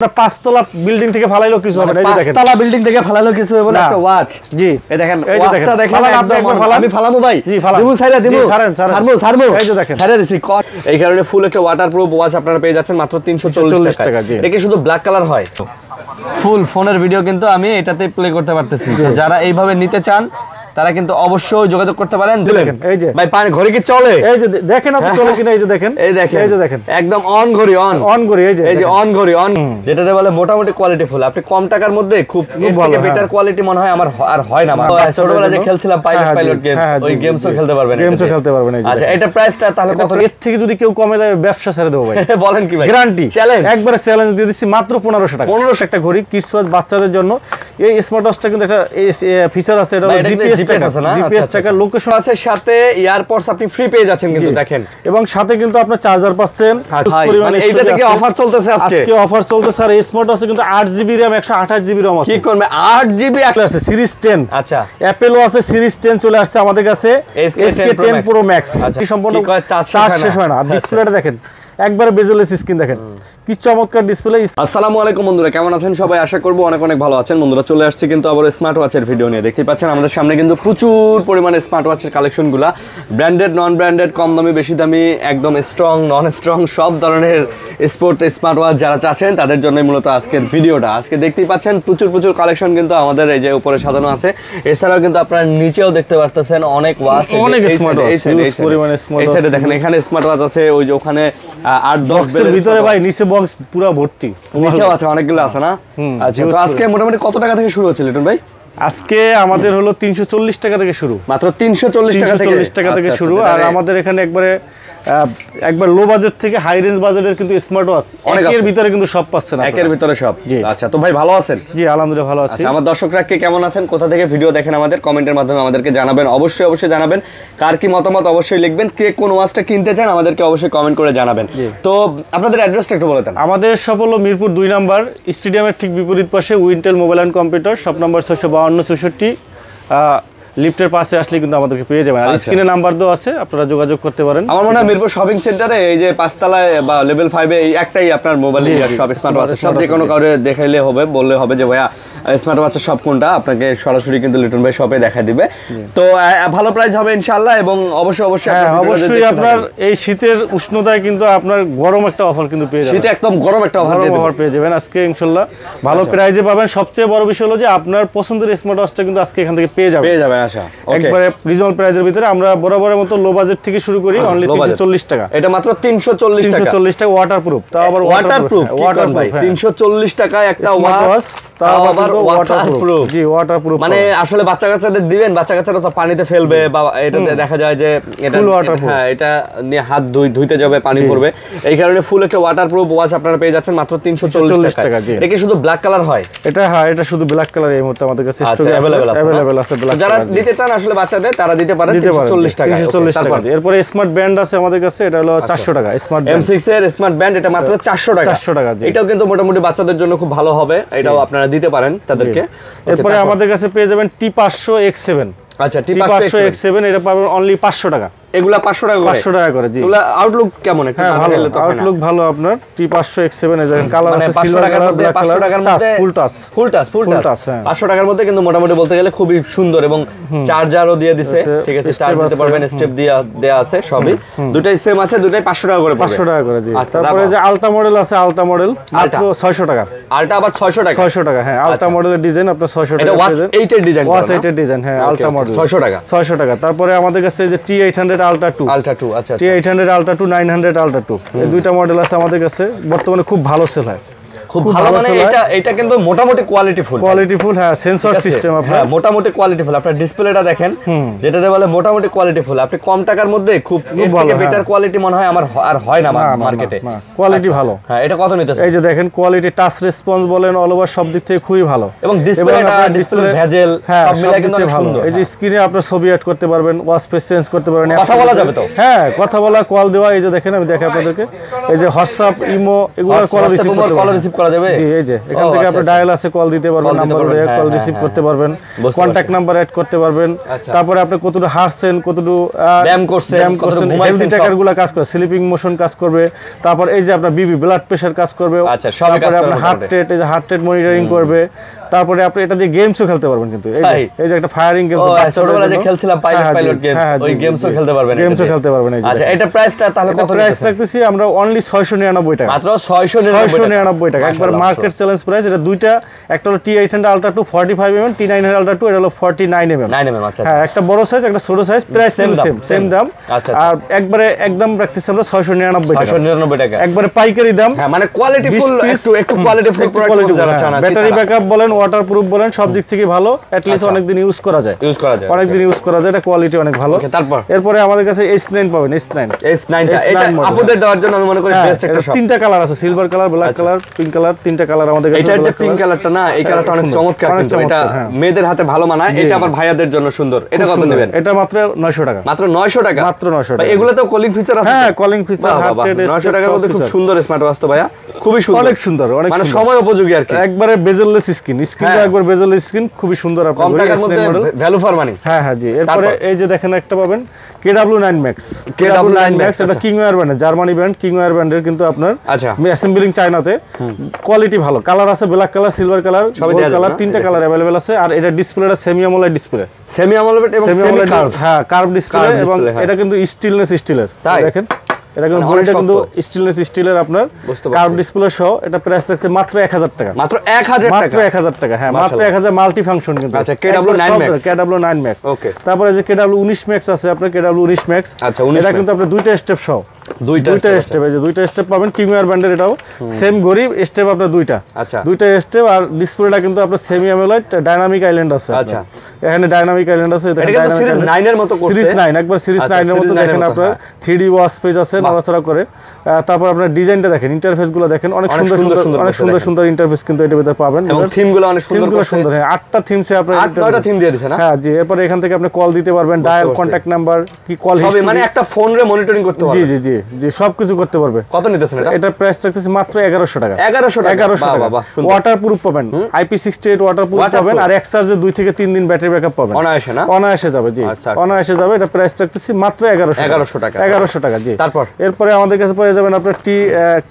পাঁচতলা বিল্ডিং থেকে ফালাইলো কিছু হবে না। এই যে দেখেন পাঁচতলা বিল্ডিং থেকে ফালাইলো কিছু হবে না। একটা ওয়াচ, জি এই দেখেন ওয়াচটা দেখেন একদম আমি ফালামু ভাই, দিমু ছাইরা দিমু ছাড়মু এই যে দেখেন ছাইরা দিছি। এই কারণে ফুল একটা ওয়াটারপ্রুফ ওয়াচ আপনারা পেয়ে যাচ্ছেন মাত্র 340 টাকা। এটা কি শুধু ব্ল্যাক কালার হয়? ফুল ফোনের ভিডিও কিন্তু আমি এটাতে প্লে করতে পারতেছি। যারা এইভাবে নিতে চান তারা কিন্তু অবশ্যই যোগাযোগ করতে পারেন। দেখেন এই যে ভাই পানি ঘড়ি কি চলে? এই যে দেখেন আপনি চলে কিনা। এই যে দেখেন এই যে দেখেন একদম অন ঘড়ি, অন ঘড়ি। এই যে অন ঘড়ি, অন যেটাতে বলে মোটামুটি কোয়ালিটি ফুল। আপনি কম টাকার মধ্যে খুব বেটার কোয়ালিটি মনে হয় আমার আর হয় না। ছোটবেলায় যে খেলছিলাম পাইলট গেমস, ওই গেমসও খেলতে পারবেন। আচ্ছা এটা প্রাইসটা তাহলে কত? এর থেকে যদি কেউ কমে দেয় ব্যবসা ছেড়ে দেবো ভাই। বলেন কি ভাই? গ্যারান্টি চ্যালেঞ্জ, একবারে চ্যালেঞ্জ দিয়ে দিচ্ছি মাত্র 1500 টাকা। 1500 একটা ঘড়ি কিডস ওয়াচ বাচ্চাদের জন্য। এই স্মার্ট ওয়াচটা কিন্তু একটা ফিচার আছে, এটা জিপিএস আছে না? জিপিএস টাকা লোকেশন আছে, সাথে এয়ারপডস আপনি ফ্রি পেয়ে যাচ্ছেন কিন্তু দেখেন। এবং সাথে কিন্তু আপনার চার্জার পাচ্ছেন। মানে এইটা থেকে অফার চলতেছে আজকে অফার চলতেছে। আর স্মার্ট ওয়াচে কিন্তু 8GB RAM 128GB ROM আছে। কি করবে? 8GB আছে সিরিজ 10। আচ্ছা অ্যাপেলও আছে সিরিজ 10 চলে আসছে আমাদের কাছে। SK10 Pro Max কি সম্পূর্ণ চার্জ শেষ হয় না। আর ডিসপ্লেটা দেখেন একবার বেজেলেস স্ক্রিন দেখেন কি চমৎকার ডিসপ্লে। আসসালামু আলাইকুম বন্ধুরা, কেমন আছেন সবাই? আশা করব অনেক অনেক ভালো আছেন। বন্ধুরা চলে আসছে কিন্তু আবার স্মার্ট ওয়াচের ভিডিও নিয়ে। দেখতে পাচ্ছেন আমাদের সামনে কিন্তু প্রচুর পরিমাণে স্মার্ট ওয়াচের কালেকশনগুলা, ব্র্যান্ডেড নন ব্র্যান্ডেড, কম দামি বেশি দামি, একদম স্ট্রং নন স্ট্রং সব ধরনের স্পোর্ট স্মার্ট ওয়াচ যারা চাচ্ছেন তাদের জন্যই মূলত আজকের ভিডিওটা। আজকে দেখতেই পাচ্ছেন প্রচুর কালেকশন কিন্তু আমাদের এই যে উপরে সাজানো আছে। এছাড়াও কিন্তু আপনারা নিচেও দেখতে পারতেছেন অনেক ওয়াচ, অনেক স্মার্ট ওয়াচ পরিমাণে স্মার্ট। এই সাইডে দেখেন এখানে স্মার্ট ওয়াচ আছে, ওই যে ওখানে 8-10 এর ভিতরে ভাই নিচে বক্স পুরো ভর্তি, নিচেও আছে অনেকগুলো আছে না? আচ্ছা তো আজকে মোটামুটি কত টাকা থেকে শুরু হচ্ছে লিটন ভাই? আজকে আমাদের হলো 340 টাকা থেকে শুরু, মাত্র 340 টাকা থেকে শুরু। আর আমাদের এখানে একবার লো বাজেট থেকে হাই রেঞ্জ বাজেটের কিন্তু স্মার্ট ওয়াচ এর ভিতরে কিন্তু সব পাচ্ছেন, একের ভিতরে সব। আচ্ছা তো ভাই ভালো আছেন? জি আলহামদুলিল্লাহ ভালো আছি। আমার দর্শকরা কে কেমন আছেন, কোথা থেকে ভিডিও দেখেন আমাদের কমেন্টের মাধ্যমে আমাদেরকে জানাবেন। অবশ্যই জানাবেন কার কি মতামত, অবশ্যই লিখবেন। কে কোন ওয়াচটা কিনতে চান আমাদেরকে অবশ্যই কমেন্ট করে জানাবেন। তো আপনাদের অ্যাড্রেসটা একটু বলে দেন। আমাদের সব হলো মিরপুর 2 নাম্বার স্টেডিয়ামের ঠিক বিপরীত পাশে Wintel mobile and computer, shop number 652 64। লিফটের পাশে আসলে কিন্তু আমাদেরকে পেয়ে যাবেন। আর স্ক্রিনে নাম্বার দেওয়া আছে, আপনারা যোগাযোগ করতে পারেন। আমার মনে হয় মিরপুর শপিং সেন্টারে এই যে 5 তলায় বা লেভেল 5 এ এই একটাই আপনার মোবাইল শপ স্মার্ট ওয়াচ সব, যে কোনো কাউরে দেখাইলে হবে, বললে হবে যে ভাইয়া স্মার্ট ওয়াচের শপ কোনটা, আপনাকে সরাসরি কিন্তু লিটন ভাই শপে দেখা দিবে। তো ভালো প্রাইস হবে ইনশাআল্লাহ। এবং অবশ্যই আপনার এই শীতের উষ্ণতায় কিন্তু আপনার গরম একটা অফার কিন্তু পেয়ে যাবেন। শীতে একদম গরম একটা অফার পেয়ে যাবেন আজকে ইনশাআল্লাহ। ভালো প্রাইসে পাবেন। সবচেয়ে বড় বিষয় হলো যে আপনার পছন্দের স্মার্ট ওয়াচটা কিন্তু আজকে এখান থেকে পেয়ে যাবেন। একবারে রিজনেবল প্রাইসের ভিতরে। আমরা বরাবরের মতো লো বাজেট থেকে শুরু করি, অনলি 340 টাকা। এটা মাত্র 340 টাকা ওয়াটারপ্রুফ। তাও আবার ওয়াটারপ্রুফ 340 টাকায় একটা ওয়াচ, তাও আবার ওয়াটারপ্রুফ। জি ওয়াটারপ্রুফ। মানে আসলে বাচ্চা কাচ্চাদের দিবেন, বাচ্চা কাচ্চারা তো পানিতে ফেলবে, বা এটাতে দেখা যায় যে এটা হ্যাঁ এটা নিয়ে হাত ধুইতে যাবে, পানি পড়বে। এই কারণে ফুল একটা ওয়াটারপ্রুফ ওয়াচ আপনারা পেয়ে যাচ্ছেন মাত্র 340 টাকা। এটা কি শুধু ব্ল্যাক কালার হয়? এটা শুধু ব্ল্যাক কালার এই মুহূর্তে আমাদের কাছে স্টকে अवेलेबल আছে। যারা দিতে চান আসলে বাচ্চাদের তারা দিতে পারেন 340 টাকা। এরপর স্মার্ট ব্যান্ড আছে আমাদের কাছে, এটা হলো 400 টাকা। স্মার্ট M6 এর স্মার্ট ব্যান্ড, এটা মাত্র 400 টাকা। এটাও কিন্তু মোটামুটি বাচ্চাদের জন্য খুব ভালো হবে, এটাও আপনারা দিতে পারেন তাদেরকে। এরপরে আমাদের কাছে পেয়ে যাবেন T500 X7। আচ্ছা T500 X7 এটা পাবেন অনলি 500 টাকা। এগুলা 500 টাকা করে। জি এগুলা আউটলুক কেমন? একটু দেখাইলে তো আউটলুক ভালো আপনার। T500 X7 এর দেখেন কালার আছে সিলভার কালার, ব্ল্যাক কালার, 500 টাকার মধ্যে ফুল টাচ 500 টাকার মধ্যে কিন্তু মোটামুটি বলতে গেলে খুবই সুন্দর, এবং চার্জারও দিয়ে দিছে। ঠিক আছে, চার্জ দিতে পারবেন, স্টেপ দেয়া আছে সবই। দুটাই সেম আছে, দুটাই 500 টাকা করে পড়বে। 500 টাকা করে। জি তারপরে যে আলটা মডেল আছে, আলটা মডেল মাত্র 600 টাকা। আলটা আবার 600 টাকা। হ্যাঁ আলটা মডেলের ডিজাইন আপনার 600 টাকা। এটা ওয়াচ 8 এর ডিজাইন, ওয়াচ 8 এর ডিজাইন। হ্যাঁ আলটা মডেল 600 টাকা। তারপরে আমাদের কাছে যে T800 আলটা 2। আচ্ছা T800 আলটা 2, 900 আলটা 2, এই দুইটা মডেল আছে আমাদের কাছে। বর্তমানে খুব ভালো সেল হয়, খুব ভালো। মানে এটা কিন্তু মোটামুটি কোয়ালিটিফুল। হ্যাঁ সেন্সর সিস্টেম আপনার। হ্যাঁ মোটামুটি কোয়ালিটিফুল। আপনার ডিসপ্লেটা দেখেন, যেটাতে বলে মোটামুটি কোয়ালিটিফুল। আপনি কম টাকার মধ্যে খুব বেটার কোয়ালিটি মনে হয় আমার আর হয় না মার্কেটে। কোয়ালিটি ভালো। হ্যাঁ এটা কত নিতেছে? এই যে দেখেন কোয়ালিটি, টাচ রেসপন্স বলেন, অল ওভার সব দিক থেকে খুবই ভালো। এবং ডিসপ্লে ভেজেল সব মিলাই কিন্তু অনেক সুন্দর। এই যে স্ক্রিনে আপনার ছবি অ্যাড করতে পারবেন, ওয়াচ ফেস চেঞ্জ করতে পারবেন, কথা বলা যাবে তো? হ্যাঁ কথা বলা, কল দেওয়া। এই যে দেখেন আমি দেখাই আপনাদেরকে, এই যে হোয়াটসঅ্যাপ, ইমো এগুলো কল রিসিভ করা যাবে? জি, এই যে এখান থেকে আপনি ডায়াল আছে, কল দিতে পারবেন, নাম্বার দিয়ে কল রিসিভ করতে পারবেন, কন্টাক্ট নাম্বার অ্যাড করতে পারবেন। তারপরে আপনি কতটুকু হাঁটছেন, কতটুকু ব্যায়াম করছেন, হেলথ ট্র্যাকারগুলো কাজ করে, স্লিপিং মোশন কাজ করবে। তারপর এই যে আপনার বিপি ব্লাড প্রেশার কাজ করবে। তারপরে আপনার হার্ট রেট, এই যে হার্ট রেট মনিটরিং করবে। তারপরে আপনি এটা দিয়ে গেমসও খেলতে পারবেন, কিন্তু এই যে একটা ফায়ারিং গেম, ছোটবেলায় যে খেলছিলাম পাইলট গেমস, ওই গেমসও খেলতে পারবেন। গেমসও খেলতে পারবেন। আচ্ছা, এটা প্রাইসটা তাহলে কত? প্রাইস রাখতেছি আমরা অনলি 699 টাকা, মাত্র 699 টাকা, একবার মার্কেট চ্যালেঞ্জ প্রাইস। এটা দুইটা, একটা হলো T800 Ultra 2 45 mm, T900 Ultra 2 এটা হলো 49 mm। আচ্ছা, হ্যাঁ, একটা বড় সাইজ, একটা ছোট সাইজ, প্রাইস সেম দাম। আর একবারে একদম রাখতেছি আমরা 699 টাকা, একবারে পাইকারি দাম। হ্যাঁ, মানে কোয়ালিটিফুল, একটু কোয়ালিটিফুল প্রোডাক্ট যারা চান। ব্যাটারি ব্যাকআপ বলেন, ওয়াটারপ্রুফ বলেন, সব দিক থেকে ভালো। অ্যাট লিস্ট অনেক দিন ইউজ করা যায়, অনেক দিন ইউজ করা যায়। এটা কোয়ালিটি অনেক ভালো। এরপরে আমাদের কাছে S9 পাবেন। S9 টা এটা আপুদের দেওয়ার জন্য আমি মনে করি বেস্ট একটা শট। তিনটা কালার আছে, silver colour, black colour, pink colour, তিনটা কালার আমাদের কাছে। এটা যে পিঙ্ক কালারটা না, এই কালারটা অনেক চমৎকার, কিন্তু এটা মেয়েদের হাতে ভালো মানায়। এটা আবার ভাইয়াদের জন্য সুন্দর। এটা কত নেবেন? এটা মাত্র 900 টাকা। মাত্র 900 টাকা? মাত্র 900 টাকা। এগুলো তো কলিং ফিচার আছে? হ্যাঁ, কলিং ফিচার, হার্ট রেট, 900 টাকার মধ্যে খুব সুন্দর স্মার্ট ওয়াচ তো ভাইয়া, খুবই সুন্দর, অনেক সুন্দর, অনেক মানে সময় উপযোগী আর কি। একবারে বেজেললেস স্ক্রিনটা একবার বেজেললেস স্ক্রিন, খুবই সুন্দর। আপনার কম টাকার মধ্যে ভ্যালু ফর মানি। হ্যাঁ জি। এরপরে এই যে দেখেন একটা পাবেন KW9 Max। KW9 Max এটা কিংওয়্যার ব্র্যান্ড, জার্মানি ব্র্যান্ড, কিংওয়্যার ব্র্যান্ডের, কিন্তু আপনার অ্যাসেম্বলিং চায়নাতে। কোয়ালিটি ভালো, কালার আছে black colour, silver colour, gold colour, তিনটা কালার अवेलेबल আছে। আর এটা ডিসপ্লেটা সেমি অ্যামোলেড ডিসপ্লে, এবং সেমি কার্ভ, হ্যাঁ কার্ভ ডিসপ্লে। এবং এটা কিন্তু স্টিলনেস স্টিলের, দেখেন এটা কিন্তু স্টেনলেস স্টিলের আপনার কার্ভ ডিসপ্লে সহ। এটা প্রাইস রাখছে মাত্র 1000 টাকা, মাত্র 1000 টাকা। হ্যাঁ, মাত্র 1000, মাল্টি ফাংশন কিন্তু। আচ্ছা, KW9 Max। ওকে। তারপরে যে KW19 Max আছে আপনার, KW19 Max। আচ্ছা, এটা কিন্তু আপনার দুইটা স্টেপ সহ, দুইটা স্টেপ, এই যে দুইটা স্টেপ পাবেন। কিংওয়্যার ব্র্যান্ডের, এটাও সেম ঘড়ি, স্টেপ আপনার দুইটা। আচ্ছা, দুইটা স্টেপ। আর ডিসপ্লেটা কিন্তু আপনার সেমি অ্যামোলেড, ডাইনামিক আইল্যান্ড আছে। আচ্ছা, এখানে ডাইনামিক আইল্যান্ড আছে। এটা কিন্তু সিরিজ 9 এর মতো করছে, সিরিজ 9, একবার সিরিজ 9 এর মতো। দেখেন আপনার 3D ওয়াচ পেজ আছে, নড়াচড়া করে। তারপর আপনার ডিজাইনটা দেখেন, ইন্টারফেস গুলো দেখেন, অনেক সুন্দর ইন্টারফেস কিন্তু এটার ভিতরে পাবেন। এবং থিমগুলো অনেক সুন্দর। হ্যাঁ, 8টা থিমসে আপনার 8-9টা থিম দিয়ে দিয়েছেন। হ্যাঁ জি। এরপর এখান থেকে আপনি কল দিতে পারবেন, ডায়াল, কন্টাক্ট নাম্বার, কি কল হিস্ট্রি, মানে একটা ফোন রে মনিটরিং করতে পারবেন। জি, সবকিছু করতে পারবে। কত নিতেছেন এটা? এটা প্রাইস রাখতেছে মাত্র 1100 টাকা। 1100 টাকা। বাহ, ওয়াটারপ্রুফ পাবেন, IP68 ওয়াটারপ্রুফ পাবেন। আর এক চার্জে 2 থেকে 3 দিন ব্যাটারি ব্যাকআপ পাবেন। অনায়াসে যাবে। জি, অনায়াসে যাবে। এটা প্রাইস রাখতেছি মাত্র 1100 টাকা। 1100 টাকা। জি। এরপরে আমাদের কাছে পেয়ে যাবেন আপনার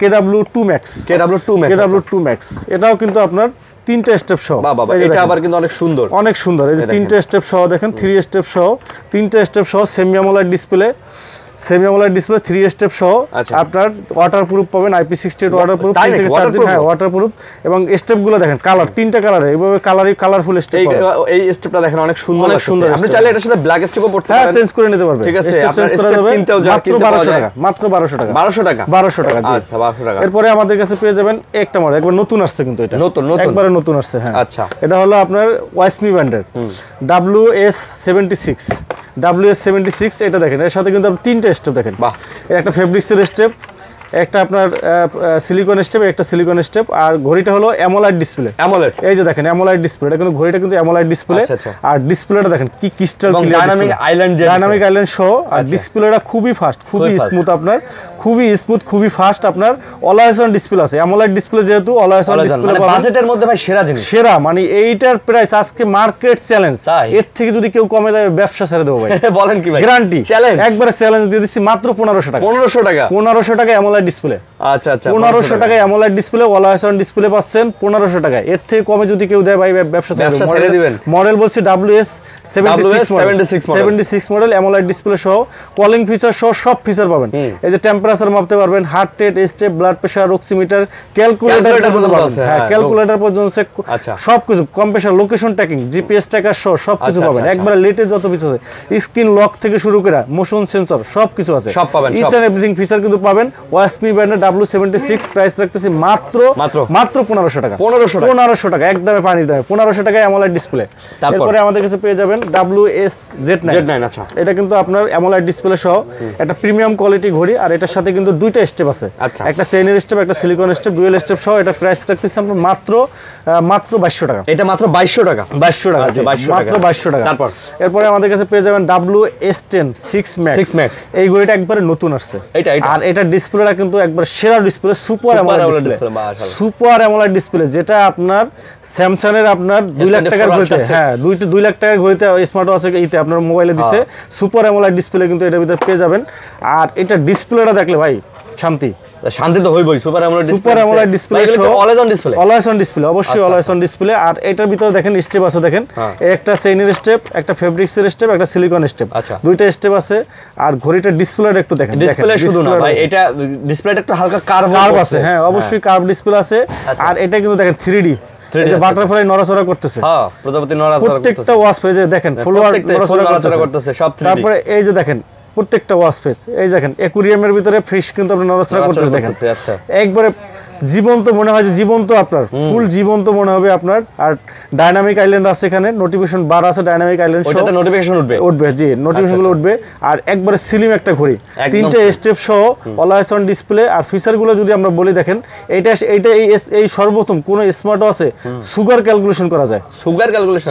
KW2 Max। KW2 Max এটাও কিন্তু আপনার তিনটা স্টেপ সহ। এটা আবার কিন্তু অনেক সুন্দর, অনেক সুন্দর। এই যে তিনটা স্টেপ সহ দেখেন, 3 স্টেপ সহ, তিনটা স্টেপ সহ, সেমি অ্যামোলেড ডিসপ্লে, 3 স্টেপ সহ। আপনার ওয়াটারপ্রুফ পাবেন, IP68 ওয়াটারপ্রুফ, 3 থেকে 4 দিন। হ্যাঁ, ওয়াটারপ্রুফ। এবং স্টেপগুলো দেখেন, কালার, তিনটা কালারে, এইভাবে কালারফুল স্টেপ। এই স্টেপটা দেখেন অনেক সুন্দর লাগছে। আপনি চাইলে এটার সাথে ব্ল্যাক স্টেপও পড়তে পারেন। হ্যাঁ, চেঞ্জ করে নিতে পারবেন। ঠিক আছে, আপনার স্টেপ কিনতেও যা কিনতে পাওয়া যায় মাত্র 1200 টাকা। 1200 টাকা। 1200 টাকা। জি। আচ্ছা, 1200 টাকা। এরপরে আমাদের কাছে পেয়ে যাবেন একটা মডেল, একবার নতুন আসছে কিন্তু, এটা নতুন একবারে নতুন আসছে। হ্যাঁ, আচ্ছা। এটা হলো আপনার ওয়াইসমি ব্র্যান্ডের WS76। এটা দেখেন, এর সাথে কিন্তু আপনি তিনটা স্টেপ দেখেন। একটা ফেব্রিক্সের স্টেপ, একটা আপনার সিলিকন স্টেপ, একটা সিলিকন স্টেপ। আর ঘড়িটা হলো অ্যামোলেড ডিসপ্লে। এই যে দেখেন অ্যামোলেড ডিসপ্লে, এটা কিন্তু ঘড়িটা কিন্তু অ্যামোলেড ডিসপ্লে। আর ডিসপ্লেটা দেখেন কি ক্রিস্টাল ক্লিয়ার, ডাইনামিক আইল্যান্ড সহ। আর ডিসপ্লেটা খুবই ফাস্ট, খুবই স্মুথ, আপনার খুবই স্মুথ, খুবই ফাস্ট। আপনার অলওয়েজ অন ডিসপ্লে আছে, অ্যামোলেড ডিসপ্লে যেহেতু অলওয়েজ অন ডিসপ্লে। মানে বাজেটের মধ্যে ভাই সেরা জিনিস, সেরা। মানে এইটার প্রাইস আজকে মার্কেট চ্যালেঞ্জ, এর থেকে যদি কেউ কমে দেয় ব্যবসা ছেড়ে দেবো ভাই। বলেন কি ভাই? গ্যারান্টি, চ্যালেঞ্জ, একবারে চ্যালেঞ্জ দিয়ে দিচ্ছি মাত্র 1500 টাকা। 1500 টাকা অ্যামোলেড ডিসপ্লে। আচ্ছা, 1500 টাকায় AMOLED display, always on display পাচ্ছেন 1500 টাকায়। এর থেকে কমে যদি কেউ দেয় ভাই ব্যবসা ছেড়ে দিবেন। মডেল বলছি WS76 মডেল, অ্যামোলেড ডিসপ্লে সহ, কলিং ফিচার সহ, সব ফিচার পাবেন। এই যে টেম্পারেচার মাপতে পারবেন, heart rate, step, blood pressure, oximeter, calculator পর্যন্ত পাবেন। হ্যাঁ, ক্যালকুলেটর পর্যন্ত সবকিছু, compressor, location tracking, GPS tracker সহ সবকিছু পাবেন। একবারে লেটেস্ট যত কিছু আছে, স্ক্রিন লক থেকে শুরু করে মোশন সেন্সর সবকিছু আছে, সব পাবেন। ইচ এন্ড এভরিথিং ফিচার কিন্তু পাবেন। ওয়াসমি ব্র্যান্ডের W76 প্রাইস রাখতেছি মাত্র 1500 টাকা। 1500 টাকা, একদমই পানির দামে 1500 টাকায় অ্যামোলেড ডিসপ্লে। তারপরে আমাদের কাছে পেয়ে যাবেন যাবেন WS-Z9। আচ্ছা, এটা কিন্তু আপনার অ্যামোলেড ডিসপ্লে সহ একটা প্রিমিয়াম কোয়ালিটি ঘড়ি, আর এটার সাথে কিন্তু দুইটা স্টেপ আছে, একটা চেইনের স্টেপ একটা সিলিকন স্টেপ, ডুয়েল স্টেপ সহ। এটা প্রাইস রাখতেছি আমরা মাত্র 2200 টাকা। এটা মাত্র 2200 টাকা। 2200 টাকা, আচ্ছা, 2200 মাত্র 2200 টাকা। তারপর এরপরে আমাদের কাছে পেয়ে যাবেন WS10 6 Max। এই ঘড়িটা একবারে নতুন আসছে, আর এটা ডিসপ্লেটা কিন্তু একবার সেরা display, super AMOLED display, super AMOLED display, যেটা আপনার স্যামসাং এর আপনার 2 লাখ টাকার ঘড়িতে, হ্যাঁ 2 লাখ টাকার ঘড়িতে স্মার্ট ওয়াচ এইতে আপনার মোবাইলে দিছে সুপার অ্যামোলেড ডিসপ্লে কিন্তু এটার ভিতরে পেয়ে যাবেন। আর এটা ডিসপ্লেটা দেখলে ভাই শান্তি তো হইবই। Super AMOLED display always on display, অবশ্যই অলওয়েজ অন ডিসপ্লে। আর এটার ভিতরে দেখেন স্টেপ আছে, দেখেন একটা চেইনের স্টেপ, একটা ফেব্রিক্সের স্টেপ, একটা সিলিকন স্টেপ, দুইটা স্টেপ আছে। আর ঘড়িটার ডিসপ্লেটা একটু দেখেন, ডিসপ্লে শুধু না ভাই, এটা ডিসপ্লেটা একটু হালকা কার্ভ আছে, হ্যাঁ অবশ্যই কার্ভ ডিসপ্লে আছে। আর এটা কিন্তু দেখেন 3D, এই যে বাটারফ্লাই নড়াচড়া করতেছে, হ্যাঁ প্রজাপতি নড়াচড়া করতেছে, প্রত্যেকটা ওয়াচ পেজে দেখেন ফলোয়ার নড়াচড়া করতেছে সব 3D। তারপরে এই যে দেখেন প্রত্যেকটা ওয়াচ পেজ, এই দেখেন অ্যাকুরিয়ামের ভিতরে ফিশ কিন্তু আপনি নড়াচড়া করতে দেখেন, আচ্ছা একবারে জীবন্ত মনে হয় যে জীবন্ত, আপনার ফুল জীবন্ত মনে হবে আপনার। আর ডাইনামিক আইল্যান্ড আছে, এখানে নোটিফিকেশন বার আছে, ডাইনামিক আইল্যান্ড ওটাতে নোটিফিকেশন উঠবে, জি নোটিফিকেশন গুলো উঠবে। আর একবারে স্লিম একটা ঘড়ি, তিনটে স্টেপ সহ অলওয়েজ অন ডিসপ্লে। আর ফিচার গুলো যদি আমরা বলি, দেখেন এইটা এই সর্বপ্রথম কোন স্মার্ট ওয়াচে সুগার ক্যালকুলেশন করা যায়,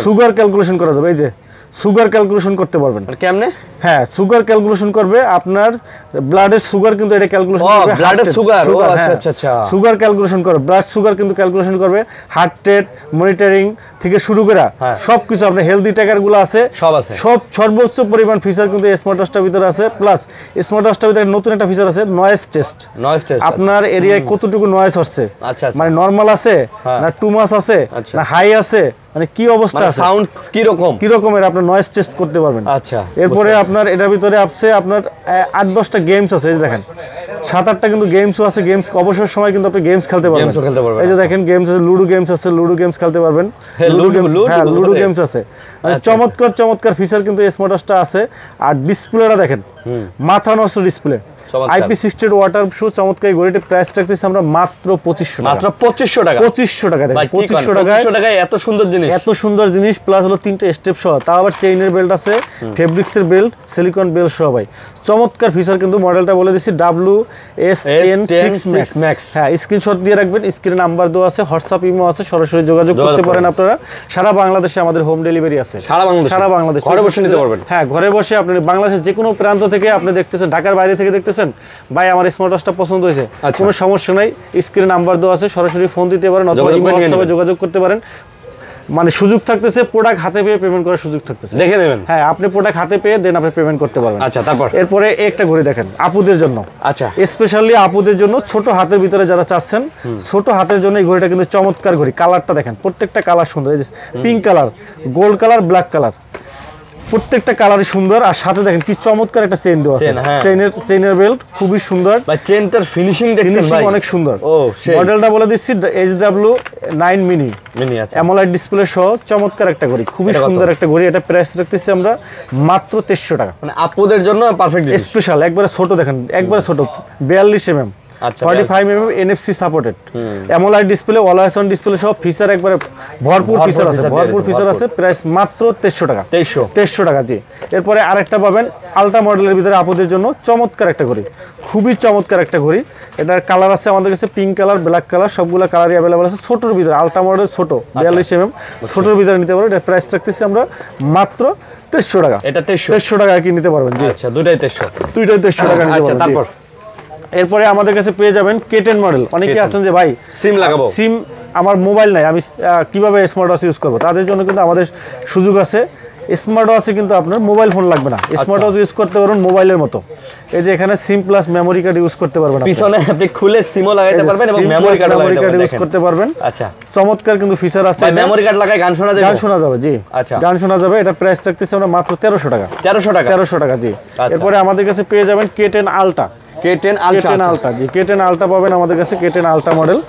সুগার ক্যালকুলেশন করা যাবে। এই যে সুগার ক্যালকুলেশন করতে পারবেন। কেমনে? হ্যাঁ সুগার ক্যালকুলেশন করবে, আপনার ব্লাডের সুগার কিন্তু এটা ক্যালকুলেশন করবে, ব্লাডের সুগার, ও আচ্ছা আচ্ছা আচ্ছা, সুগার ক্যালকুলেশন করবে, ব্লাড সুগার কিন্তু ক্যালকুলেশন করবে, হার্ট রেট মনিটরিং থেকে শুরু করে সবকিছু আপনার হেলদি ট্র্যাকার গুলো আছে, সব সর্বোচ্চ পরিমাণ ফিচার কিন্তু স্মার্ট ওয়াচটার ভিতরে আছে। প্লাস স্মার্ট ওয়াচটার ভিতরে নতুন একটা ফিচার আছে, নয়েজ টেস্ট। আপনার এরিয়ায় কতটুকু নয়েজ হচ্ছে, মানে নরমাল আছে না টু মাস আছে না হাই আছে, মানে কি অবস্থা আছে, সাউন্ড কি রকমের আপনি নয়েজ টেস্ট করতে পারবেন। আচ্ছা, এরপরে আপনার এটার ভিতরে আছে আপনার 8-10টা গেমস আছে, এই যে দেখেন 7-8টা কিন্তু গেমসও আছে, গেমস অবসর সময় কিন্তু আপনি গেমস খেলতে পারবেন। এই যে দেখেন গেমস আছে, লুডো গেমস আছে, লুডো গেমস খেলতে পারবেন, লুডো গেমস আছে। চমৎকার চমৎকার ফিচার কিন্তু স্মার্ট ওয়াচটা আছে। আর ডিসপ্লেটা দেখেন মাথা নষ্ট ডিসপ্লে, IP60 ওয়াটার শু, চমৎকার ঘড়িটির প্রাইস রাখতেছি আমরা মাত্র 2500 টাকা। মাত্র 2500 টাকা, 2500 টাকা দেখেন, 2500 টাকায় এত সুন্দর জিনিস, প্লাস হলো 3টে স্টেপ সহ, তাও আবার চেইনের বেল্ট আছে, ফেব্রিক্সের বেল্ট, সিলিকন বেল্ট সহ। ভাই চমৎকার ফিচার কিন্তু, মডেলটা বলে দিচ্ছি WS10 6 Max। হ্যাঁ স্ক্রিনশট দিয়ে রাখবেন, স্ক্রিনে নাম্বার দেওয়া আছে, হোয়াটসঅ্যাপ ইমো আছে, সরাসরি যোগাযোগ করতে পারেন আপনারা। সারা বাংলাদেশে আমাদের হোম ডেলিভারি আছে, সারা বাংলাদেশ ঘরে বসে নিতে পারবেন। হ্যাঁ ঘরে বসে আপনি বাংলাদেশের যে কোনো প্রান্ত থেকে আপনি দেখতেছেন, ঢাকার বাইরে থেকে দেখতেছেন, ভাই আমার স্মার্ট ওয়াচটা পছন্দ হয়েছে, কোনো সমস্যা নাই, স্ক্রিনে নাম্বার দেওয়া আছে, সরাসরি ফোন দিতে পারেন অথবা হোয়াটসঅ্যাপে যোগাযোগ করতে পারেন। মানে সুযোগ থাকতেছে প্রোডাক্ট হাতে পেয়ে পেমেন্ট করার সুযোগ থাকতেছে, দেখে নেবেন। হ্যাঁ আপনি প্রোডাক্ট হাতে পেয়ে দেন আপনি পেমেন্ট করতে পারবেন। আচ্ছা তারপর এরপরে একটা ঘড়ি দেখেন আপুদের জন্য, আচ্ছা স্পেশালি আপুদের জন্য, ছোট হাতের ভিতরে যারা চাচ্ছেন, ছোট হাতের জন্য এই ঘড়িটা কিন্তু চমৎকার ঘড়ি। কালারটা দেখেন, প্রত্যেকটা কালার সুন্দর, এই যে pink colour, gold colour, black colour, প্রত্যেকটা কালারই সুন্দর। আর সাথে দেখেন কি চমৎকার একটা চেইন দেওয়া আছে, চেইনের বেল্ট খুবই সুন্দর, ভাই চেইনটার ফিনিশিং দেখছেন ভাই অনেক সুন্দর। মডেলটা বলে দিচ্ছি HW9 মিনি, আচ্ছা অ্যামোলেড ডিসপ্লে সহ চমৎকার একটা ঘড়ি, খুবই সুন্দর একটা ঘড়ি। এটা প্রাইস রাখতেছি আমরা মাত্র 2300 টাকা। মানে আপুদের জন্য পারফেক্ট স্পেশাল, একবারে ছোট দেখেন, একবারে ছোট 42 mm, 45 mm NFC supported, AMOLED display, always on display সব ফিচার একবারে ভরপুর ফিচার আছে, প্রাইস মাত্র 2300 টাকা। 2300 টাকা জি। এরপরে আরেকটা পাবেন আলট্রা মডেলের ভিতরে আপুদের জন্য চমৎকার একটা ঘড়ি, খুবই চমৎকার একটা ঘড়ি। এটার কালার আছে আমাদের কাছে পিঙ্ক কালার, ব্ল্যাক কালার, সবগুলো কালারই অ্যাভেলেবল আছে। ছোটোর ভিতরে আলট্রা মডেল ছোট 42 mm, ছোটোর ভিতরে নিতে পারবেন। এটার প্রাইস রাখতেছি আমরা মাত্র 2300 টাকা। এটা 2300 টাকা কি নিতে পারবেন জি। আচ্ছা দুইটাই 2300 টাকা নিতে পারবেন। তারপর এরপরে আমাদের কাছে পেয়ে যাবেন K10 মডেল। অনেকে আছেন যে ভাই সিম লাগাবো, সিম আমার মোবাইল নাই, আমি কিভাবে স্মার্ট ওয়াচ ইউজ করবো, তাদের জন্য কিন্তু আমাদের সুযোগ আছে। স্মার্ট ওয়াচে কিন্তু আপনার মোবাইল ফোন লাগবে না, স্মার্ট ওয়াচ ইউজ করতে পারবেন মোবাইলের মতো। এই যে এখানে সিম প্লাস মেমোরি কার্ড ইউজ করতে পারবেন, পিছনে আপনি খুলে সিমও লাগাইতে পারবেন এবং মেমোরি কার্ড ইউজ করতে পারবেন। আচ্ছা চমৎকার কিন্তু ফিচার আছে। মেমোরি কার্ড লাগায় গান শোনা যাবে, জি আচ্ছা গান শোনা যাবে। এটা প্রাইস রাখতেছি আমরা মাত্র 1300 টাকা। 1300 টাকা জি। এরপরে আমাদের কাছে পেয়ে যাবেন K10 আলট্রা, K10 আলট্রা জি, K10 আলট্রা পাবেন আমাদের কাছে, K10 আলট্রা মডেল।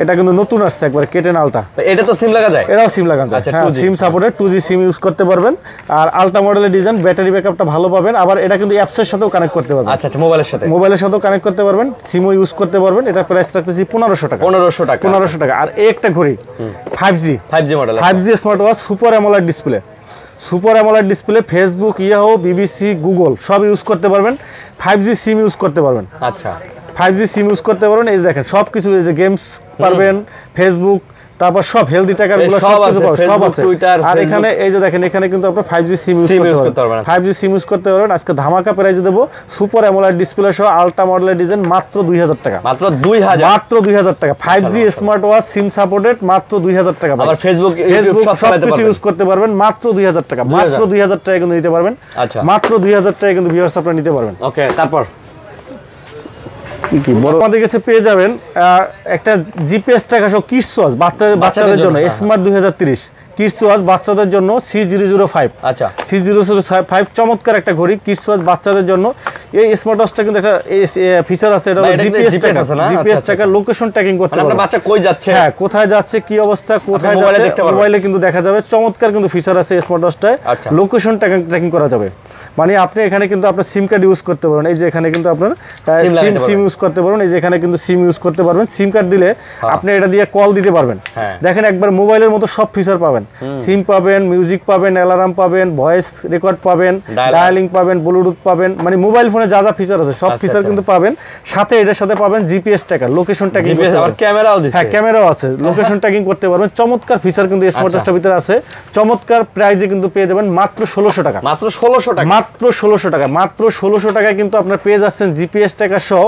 এটা কিন্তু নতুন আসছে একবার K10 আলট্রা। এটা তো সিম লাগা যায়, এটাও সিম লাগানো যায়, হ্যাঁ SIM supported, 2G SIM use করতে পারবেন। আর আলট্রা মডেলের ডিজাইন, ব্যাটারি ব্যাকআপটা ভালো পাবেন। আবার এটা কিন্তু অ্যাপসের সাথেও কানেক্ট করতে পারবেন। আচ্ছা মোবাইলের সাথেও কানেক্ট করতে পারবেন, সিমও ইউজ করতে পারবেন। এটা প্রাইস রাখতেছি 1500 টাকা। 1500 টাকা। আর এই একটা ঘড়ি 5G model, 5G smart watch, super AMOLED display, super AMOLED display, Facebook, Yahoo, BBC, Google সব ইউজ করতে পারবেন। 5G সিম ইউজ করতে পারবেন। আচ্ছা 5G সিম ইউজ করতে পারবেন। এই দেখেন সব কিছু, এই যে গেমস পারবেন, ফেসবুক, তারপর সব হেলদি টাকারগুলো সব আছে, সব আছে। আর এখানে এই যে দেখেন, এখানে কিন্তু আপনারা 5G সিম ইউজ করতে পারবেন। 5G সিম ইউজ করতে পারবেন। আজকে ধামাকা প্রাইজে দেব সুপার অ্যামোলেড ডিসপ্লে সহ আলট্রা মডেলের ডিজাইন মাত্র 2000 টাকা। মাত্র 2000, মাত্র 2000 টাকা। 5G smart watch SIM supported মাত্র 2000 টাকা। আবার ফেসবুক, ইউটিউব সব চালাতে পারবেন, ইউজ করতে পারবেন মাত্র 2000 টাকা। মাত্র 2000 টাকা কিন্তু নিতে পারবেন। আচ্ছা মাত্র 2000 টাকা কিন্তু ভিউয়ার্স আপনারা নিতে পারবেন। ওকে, তারপর কি বড় আমাদের কাছে পেয়ে যাবেন একটা জিপিএস ট্র্যাকার সহ কিডস ওয়াচ বাচ্চাদের জন্য স্মার্ট 2030 কিডস ওয়াচ বাচ্চাদের জন্য C005। আচ্ছা C005 চমৎকার একটা ঘড়ি কিডস ওয়াচ বাচ্চাদের জন্য। এই স্মার্ট ওয়াচটা কিন্তু একটা ফিচার আছে, এটা হলো জিপিএস ট্র্যাকার, লোকেশন ট্র্যাকিং করতে পারবে। আপনার বাচ্চা কই যাচ্ছে, হ্যাঁ কোথায় যাচ্ছে, কি অবস্থা, কোথায় যাচ্ছে মোবাইলে কিন্তু দেখা যাবে। চমৎকার কিন্তু ফিচার আছে স্মার্ট ওয়াচটায়, লোকেশন ট্র্যাকিং করা যাবে। মানে আপনি এখানে কিন্তু আপনার সিম কার্ড ইউজ করতে পারবেন। এই যে এখানে কিন্তু আপনার সিম ইউজ করতে পারবেন। এই যে এখানে কিন্তু সিম ইউজ করতে পারবেন। সিম কার্ড দিলে আপনি এটা দিয়ে কল দিতে পারবেন। দেখেন একবার মোবাইলের মতো সব ফিচার পাবেন। সিম পাবেন, মিউজিক পাবেন, অ্যালার্ম পাবেন, ভয়েস রেকর্ড পাবেন, ডায়ালিং পাবেন, ব্লুটুথ পাবেন, মানে মোবাইল ফোনে যা যা ফিচার আছে সব ফিচার কিন্তু পাবেন। সাথে এটার সাথে পাবেন জিপিএস ট্র্যাকার, লোকেশন ট্র্যাকিং, আর ক্যামেরাও দিছে। হ্যাঁ ক্যামেরাও আছে, লোকেশন ট্র্যাকিং করতে পারবেন। চমৎকার ফিচার কিন্তু স্মার্ট ওয়াচটার ভিতরে আছে। চমৎকার প্রাইসে কিন্তু পেয়ে যাবেন মাত্র 1600 টাকা। মাত্র 1600 টাকা। মাত্র 1600 টাকা। মাত্র 1600 টাকায় কিন্তু আপনার পেয়ে যাচ্ছেন জিপিএস ট্র্যাকার সহ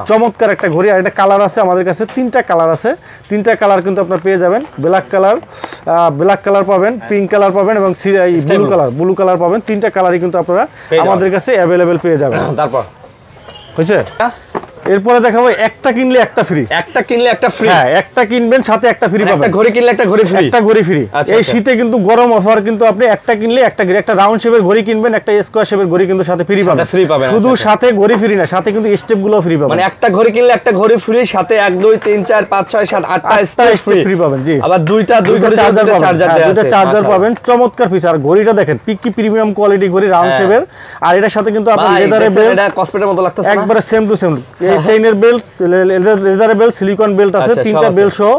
চমৎকার একটা ঘড়ি। আর এটা কালার আছে আমাদের কাছে, 3টা কালার আছে। 3টা কালার কিন্তু আপনার পেয়ে যাবেন। ব্ল্যাক কালার পাবেন, পিঙ্ক কালার পাবেন এবং ব্লু কালার পাবেন। 3টা কালারই কিন্তু আপনারা আমাদের কাছে অ্যাভেলেবেল পেয়ে যাবেন। তারপর হয়েছে, এরপরে দেখাবো একটা কিনলে একটা ফ্রি। একটা কিনলে একটা ফ্রি, হ্যাঁ একটা কিনবেন সাথে একটা ফ্রি পাবেন। একটা ঘড়ি কিনলে একটা ঘড়ি ফ্রি, একটা ঘড়ি ফ্রি। এই শীতে কিন্তু গরম অফার, কিন্তু আপনি একটা কিনলে একটা ঘড়ি, একটা রাউন্ড শেপের ঘড়ি কিনবেন, একটা স্কয়ার শেপের ঘড়ি কিন্তু সাথে ফ্রি পাবেন। শুধু সাথে ঘড়ি ফ্রি না, সাথে কিন্তু স্টেপ গুলো ফ্রি পাবেন। মানে একটা ঘড়ি কিনলে একটা ঘড়ি ফ্রি, সাথে 1 2 3 4 5 6 7 8টা স্টেপ ফ্রি পাবেন। জি, আবার দুইটা চার্জার পাবেন। চমৎকার ফিচার। ঘড়িটা দেখেন পিকি প্রিমিয়াম কোয়ালিটি ঘড়ি, রাউন্ড শেপের। আর এটার সাথে কিন্তু আপনার লেদারের বেল্ট, এটা কসমেটের মতো লাগতেছে না, একবারে সেম টু সেম। এই চেইনের বেল্ট, লেদারের বেল্ট, সিলিকন বেল্ট আছে, 3টা বেল্ট সহ।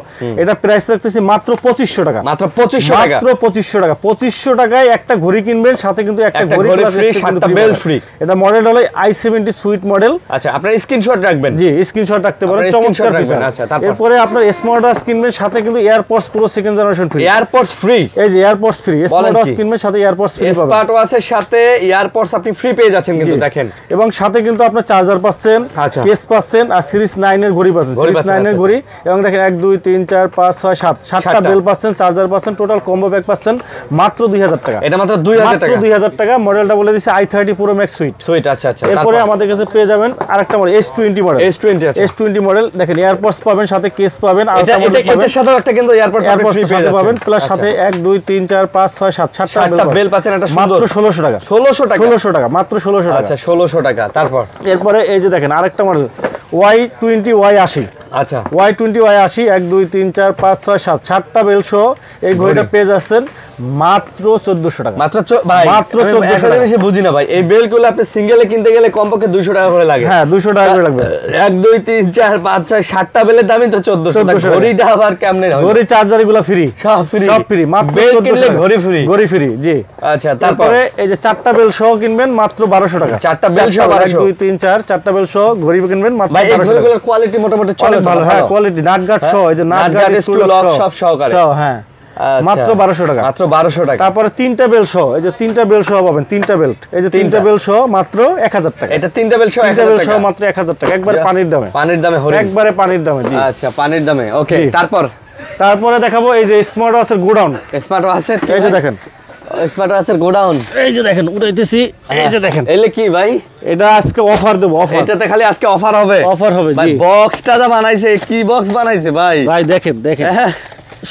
এটা প্রাইস রাখতেছি মাত্র 2500 টাকা। মাত্র 2500 টাকা। মাত্র 2500 টাকা। 2500 টাকায় একটা ঘড়ি কিনবেন, সাথে কিন্তু একটা ঘড়ি ফ্রি, 7টা বেল্ট ফ্রি। এটা মডেল হলো i70 সুইট মডেল। আচ্ছা, আপনারা স্ক্রিনশট রাখবেন। জি, স্ক্রিনশট রাখতে পারেন। চমৎকার ফিচার। আচ্ছা, তারপর এরপরে আপনার স্মার্ট ওয়াচ কিনবেন, সাথে কিন্তু AirPods pro second generation free. AirPods free, এই যে এয়ারপডস ফ্রি। স্মার্ট ওয়াচ কিনবেন, সাথে এয়ারপডস ফ্রি পাবেন। স্মার্ট ওয়াচের সাথে এয়ারপডস আপনি ফ্রি পেয়ে যাচ্ছেন কিন্তু দেখেন। এবং সাথে কিন্তু আপনার চার্জার পাচ্ছেন, কেস পাচ্ছেন, আর সিরিজ 9 এর ঘড়ি পাচ্ছেন। সিরিজ 9 এর ঘড়ি। এবং দেখেন 1 2 3 4 5 6 7 7টা বেল পাচ্ছেন, চার্জার পাচ্ছেন, টোটাল কম্বো প্যাক পাচ্ছেন মাত্র 2000 টাকা। এটা মাত্র 2000 টাকা। মাত্র 2000 টাকা। মডেলটা বলে দিছি i30 Pro Max সুইট। আচ্ছা আচ্ছা। এরপরে আমাদের কাছে পেয়ে যাবেন আরেকটা model S20 model. S20 model দেখেন, এয়ারপডস পাবেন, সাথে কেস পাবেন, আর এটার সাথে একটা কিন্তু এয়ারপডস আপনি ফ্রি পেয়ে পাবেন, প্লাস সাথে 1 2 3 4 5 6 7 7টা বেল পাচ্ছেন। এটা মাত্র 1600 টাকা। 1600 টাকা, মাত্র 1600 টাকা। আচ্ছা, 1600 টাকা। তারপর এরপরে এই যে দেখেন আরেকটা মডেল Y20 Y80। আচ্ছা, Y20 Y80 1 2 3 4 5 6 7 7টা বেল সহ এই ঘড়িটা পেয়ে যাচ্ছেন মাত্র 1400 টাকা। মাত্র ভাই, মাত্র 1400 টাকা। বেশি বুঝি না ভাই, এই বেলগুলো আপনি সিঙ্গেলে কিনতে গেলে কমপক্ষে 200 টাকা করে লাগে। হ্যাঁ 200 টাকা করে লাগবে। 1 2 3 4 5 6 7টা বেলের দামই তো 1400 টাকা। ঘড়িটা আবার কেমনে হয়? ঘড়ি চার্জার এগুলো ফ্রি, সব ফ্রি। মাত্র বেল কিনলে ঘড়ি ফ্রি। জি। আচ্ছা, তারপরে এই যে 4টা বেল সহ কিনবেন মাত্র 1200 টাকা। 4টা বেল সহ 1 2 3 4 4টা বেল সহ ঘড়ি কিনবেন মাত্র 1200 টাকা। ভাই এই ঘড়িগুলোর কোয়ালিটি মোটামুটি চলে ভালো। হ্যাঁ কোয়ালিটি, নাট গার্ড সহ, এই যে নাট গার্ড স্ক্রু লক সব সহকারে। হ্যাঁ মাত্র 1200 টাকা। মাত্র 1200 টাকা। তারপরে 3টা বেল সহ, এই যে 3টা বেল সহ পাবেন, 3টা বেল্ট, এই যে 3টা বেল সহ মাত্র 1000 টাকা। এটা 3টা বেল সহ 1000 টাকা। মাত্র 1000 টাকা, একবারে পানির দামে। একবারে পানির দামে। জি আচ্ছা, পানির দামে। ওকে, তারপরে দেখাবো এই যে স্মার্ট ওয়াচের গোডাউন। স্মার্ট ওয়াচের এই যে দেখেন, স্মার্ট ওয়াচের গোডাউন। এই যে দেখেন উঠাইতেছি। এই যে দেখেন, এলে কি ভাই, এটা আজকে অফার দেব। অফার, এটাতে খালি আজকে অফার হবে। জি। বক্সটা যা বানাইছে, কি বক্স বানাইছে ভাই? ভাই দেখেন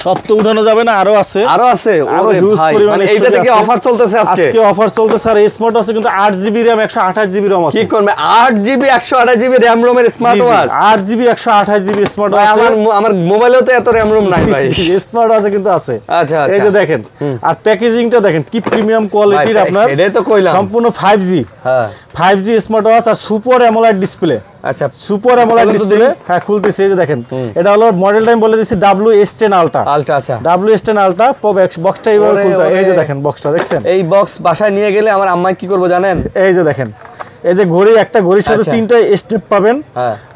সব তো উঠানো যাবে না, আরো আছে। আরো হিউজ পরিমাণে। এইটা থেকে অফার চলতেছে আজকে অফার চলতেছে। আর স্মার্ট ওয়াচ কিন্তু 8GB RAM 128GB ROM আছে। কি করবে? 8GB 128GB RAM ROM এর smart watch. 8GB 128GB smart watch. আমার মোবাইলেও তো এত RAM ROM নাই ভাই। স্মার্ট ওয়াচে কিন্তু আছে। আচ্ছা, এই যে দেখেন, আর প্যাকেজিংটা দেখেন কি প্রিমিয়াম কোয়ালিটির। আপনার এটাই তো কইলাম, সম্পূর্ণ 5G। হ্যাঁ 5G স্মার্ট ওয়াচ আর সুপার অ্যামোলেড ডিসপ্লে। আচ্ছা, সুপার অ্যামোলেড ডিসপ্লে। হ্যাঁ, খুলতেছি, এই যে দেখেন, এটা হলো মডেলটা আমি বলে দিচ্ছি WS10 আলট্রা। আচ্ছা, WS10 আলট্রা। বক্সটা এইভাবে খুলতে হয়। এই যে দেখেন বক্সটা দেখছেন। এই বক্স বাসায় নিয়ে গেলে আমার আম্মা কি করবো জানেন? এই যে দেখেন, এই যে ঘড়ি, একটা ঘড়ির সাথে 3টা স্টেপ পাবেন।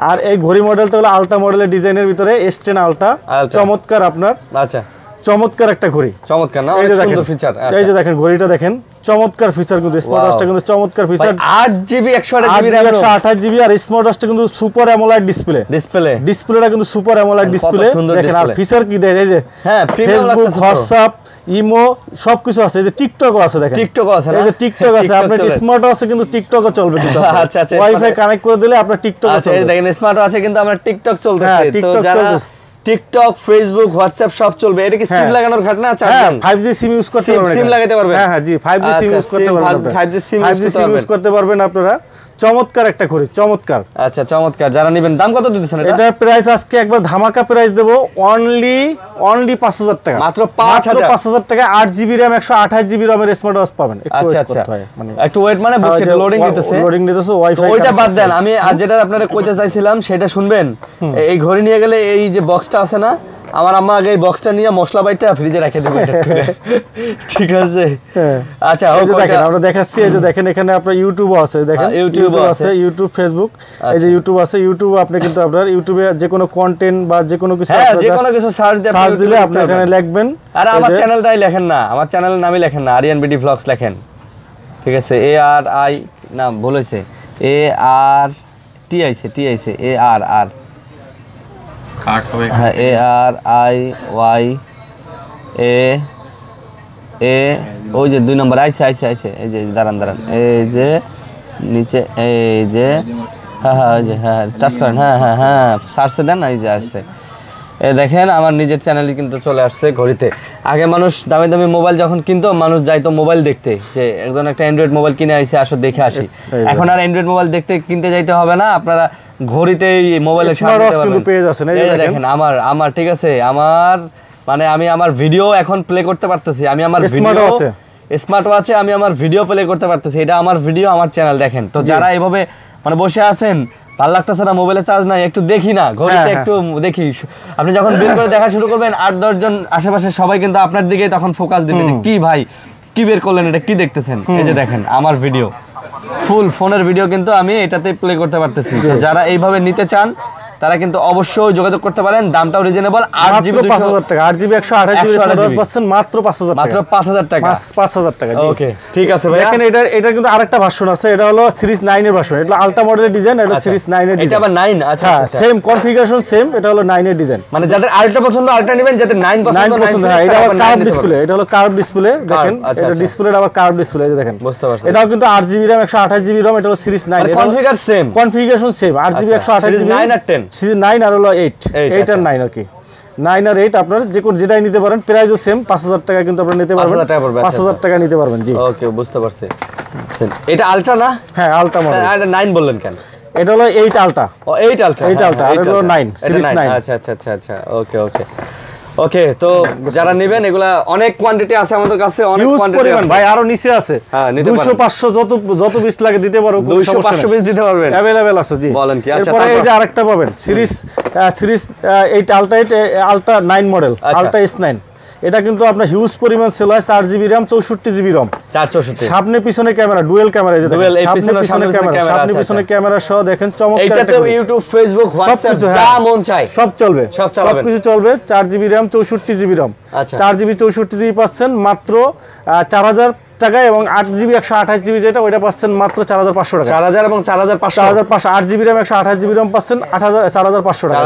আর এই ঘড়ি মডেলটা হলো আলট্রা মডেলের ডিজাইনের ভিতরে S10 আলট্রা। চমৎকার আপনার। আচ্ছা, চমৎকার একটা ঘড়ি। চমৎকার না? অনেক সুন্দর ফিচার। এই যে দেখেন ঘড়িটা দেখেন, চমৎকার ফিচার কিন্তু স্মার্ট ওয়াচটা কিন্তু চমৎকার ফিচার। 8GB 128GB 128GB আর স্মার্ট ওয়াচটা কিন্তু সুপার অ্যামোলেড ডিসপ্লেটা কিন্তু সুপার অ্যামোলেড ডিসপ্লে। দেখেন আর ফিচার কি দেয়, এই যে ফেসবুক, হোয়াটসঅ্যাপ, ইমো সবকিছু আছে। এই যে টিকটকও আছে, দেখেন টিকটকও আছে। এই যে টিকটক আছে, আপনার স্মার্ট ওয়াচে কিন্তু টিকটকও চলবে কিন্তু। আচ্ছা, ওয়াইফাই কানেক্ট করে দিলে আপনার টিকটক চলবে। এই দেখেন স্মার্ট ওয়াচে কিন্তু আমরা টিকটক চলতেছে। তো যারা টিকটক, ফেসবুক, হোয়াটসঅ্যাপ সব চলবে। এটা কি সিম লাগানোর ঘটনা? আছে, 5G সিম ইউজ করতে পারবেন। সিম লাগাতে পারবেন। হ্যাঁ, জি 5G সিম ইউজ করতে পারবেন। 5G সিম ইউজ করতে পারবেন আপনারা। চমৎকার একটা ঘড়ি, চমৎকার। আচ্ছা, চমৎকার। যারা নেবেন, দাম কত দিতেছেন এটা? এটার প্রাইস আজকে একবার ধামাকা প্রাইস দেব, অনলি 5000 টাকা। মাত্র 5000 টাকা। 8GB RAM 128GB RAM এর স্মার্ট ওয়াচ পাবেন। আচ্ছা, একটু ওয়েট, মানে বুঝছি, লোডিং নিতেছে ওয়াইফাই। ওইটা বাদ দেন, আমি আজ যেটা আপনারা কইতে চাইছিলাম সেটা শুনবেন। এই ঘড়ি নিয়ে গেলে এই যে বক্সটা আছে না, আমার আম্মা আগে এই বক্সটা নিয়ে মশলা বাইটা ফ্রিজে রেখে দেবে। ঠিক আছে। আচ্ছা, দেখেন আমরা দেখাচ্ছি। এই যে দেখেন এখানে আপনার ইউটিউবও আছে, দেখেন ইউটিউব আছে, ইউটিউব, ফেসবুক। এই যে ইউটিউব আছে, ইউটিউব আপনি কিন্তু আপনার ইউটিউবে যে কোনো কন্টেন্ট বা যে কোনো কিছু সার্চ দিলে আপনি এখানে লিখবেন। আর আমার চ্যানেলটাই লেখেন না, আমার চ্যানেলের নামই লেখেন না, আরিয়ান বিডি ভ্লগস লেখেন। ঠিক আছে, ARI না ভুল হয়েছে, ART আইছে, টি আইছে, ARR। হ্যাঁ, ARIYA ওই যে 2 নম্বর আইছে। এই যে দাঁড়ান, এই যে নিচে, এই যে ওই যে টাচ করেন। হ্যাঁ, সার্চে দেন। এই যে আসছে, এই দেখেন আমার নিজের চ্যানেলই কিন্তু চলে আসছে ঘড়িতে। আগে মানুষ দামি দামি মোবাইল যখন কিনতো, মানুষ যাইতো মোবাইল দেখতে, যে একজন একটা অ্যান্ড্রয়েড মোবাইল কিনে আইছে, আসো দেখে আসি। এখন আর অ্যান্ড্রয়েড মোবাইল দেখতে কিনতে যাইতে হবে না, আপনারা ঘড়িতেই মোবাইলের সাথে কিন্তু পেয়ে যাচ্ছেন। এই দেখেন আমার ঠিক আছে, আমার মানে আমি আমার ভিডিও এখন প্লে করতে পারতেছি। আমি আমার ভিডিও স্মার্ট ওয়াচে আমি আমার ভিডিও প্লে করতে পারতেছি। এটা আমার ভিডিও, আমার চ্যানেল দেখেন। তো যারা এইভাবে মানে বসে আছেন, ভালো লাগতেছে না, মোবাইলে চার্জ নাই, একটু দেখি না ঘড়িতে, একটু দেখি। আপনি যখন বের করে দেখা শুরু করবেন, 8-10 জন আশেপাশে সবাই কিন্তু আপনার দিকে তখন ফোকাস দিবে, কি ভাই কি বের করলেন, এটা কি দেখতেছেন। এই যে দেখেন আমার ভিডিও, ফুল ফোনের ভিডিও কিন্তু আমি এটাতে প্লে করতে পারতেছি। যারা এইভাবে নিতে চান তারা কিন্তু অবশ্যই যোগাযোগ করতে পারেন। দামটাও রিজনেবল। 8GB 5000 টাকা, 8GB 128GB পাচ্ছেন মাত্র 5000 টাকা। মাত্র 5000 টাকা। 5000 টাকা। ওকে, ঠিক আছে ভাই। দেখেন এটা কিন্তু আরেকটা ভার্সন আছে। এটা হলো সিরিজ 9 এর ভার্সন। এটা আলট্রা মডেলের ডিজাইন, এটা সিরিজ 9 এর ডিজাইন। এটা আবার 9। আচ্ছা, সেম কনফিগারেশন সেম। এটা হলো 9 এর ডিজাইন। মানে যাদের আলট্রা পছন্দ আলট্রা নেবেন, যাদের 9 পছন্দ 9। এটা আবার কার্ভ ডিসপ্লে। এটা হলো কার্ভ ডিসপ্লে। দেখেন এটা ডিসপ্লেটা আবার কার্ভ ডিসপ্লে। এই দেখেন, বুঝতে পারছেন। এটাও কিন্তু 8GB RAM 128GB RAM। এটা হলো সিরিজ 9 এর কনফিগারেশন সেম। 8GB 128GB 9 আর 10 সিরিজ 9 আর হলো 8 আর 9 আর কি। 9 আর 8 আপনার যে কোন যেটাই নিতে পারেন, প্রাইসও সেম। 5000 টাকা কিন্তু আপনি নিতে পারবেন। 5000 টাকা নিতে পারবেন। জি, ওকে, বুঝতে পারছি। এটা আলট্রা না? হ্যাঁ, আলট্রা মডেল। এটা 9 বললেন কেন? এটা হলো 8 আলট্রা। ও 8 আলট্রা। আর এটা হলো 9 সিরিজ 9। আচ্ছা। ওকে, তো যারা নেবেন, এগুলা অনেক কোয়ান্টিটি আছে আমাদের কাছে, অনেক কোয়ান্টিটি আছে ভাই, আরো নিচে আছে। 200-500 যত পিস লাগে দিতে পারো। 200-500 পিস দিতে পারবেন, अवेलेबल আছে। জি, বলেন কি? আচ্ছা, তারপরে এই যে আরেকটা পাবেন, series 8 ultra 9 model, ultra S9। এটা কিন্তু আপনার হিউজ পরিমাণ সেল হয়। 4GB RAM 64GB ROM, 464। সামনে পিছনে ক্যামেরা, ডুয়াল ক্যামেরা। এই যে সামনে পিছনে ক্যামেরা সহ দেখেন চমৎকার। এটাতে ইউটিউব, ফেসবুক, হোয়াটসঅ্যাপ যা মন চায় সব চলবে, সব চালাবেন, সবকিছু চলবে। 4GB RAM 64GB ROM। আচ্ছা, 4GB 64GB পাচ্ছেন মাত্র 4000 টাকা, এবং 8GB 128GB যেটা ওইটা পাচ্ছেন মাত্র 4500 টাকা। 4000 এবং 4500। 8GB RAM 128GB ROM পাচ্ছেন 4500 টাকা।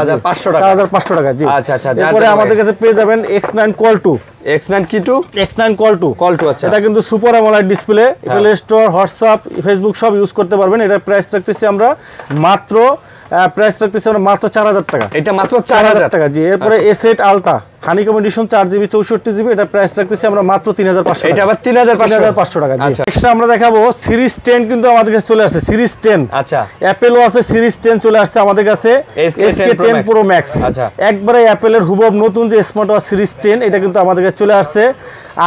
4500 টাকা। জি, আচ্ছা। এরপরে আমাদের কাছে পেয়ে যাবেন X9 Call 2। X9 কি 2? X9 Call 2। আচ্ছা, এটা কিন্তু super AMOLED display. Play store, WhatsApp, Facebook সব ইউজ করতে পারবেন। এটা প্রাইস রাখতেছি আমরা মাত্র 4000 টাকা। এটা মাত্র 4000 টাকা। জি, এরপরে S8 ultra honeycomb addition 4GB 64GB। এটা প্রাইস রাখতেছি আমরা মাত্র 3500 টাকা। এটা আবার 3500 টাকা। জি, এক্সট্রা আমরা দেখাবো সিরিজ 10 কিন্তু আমাদের কাছে চলে আসছে। সিরিজ 10। আচ্ছা, অ্যাপেলও আছে, সিরিজ 10 চলে আসছে আমাদের কাছে। SK10 Pro Max। আচ্ছা, একবারে অ্যাপেলের হুবহু নতুন যে স্মার্ট ওয়াচ সিরিজ 10, এটা কিন্তু আমাদের কাছে চলে আসছে।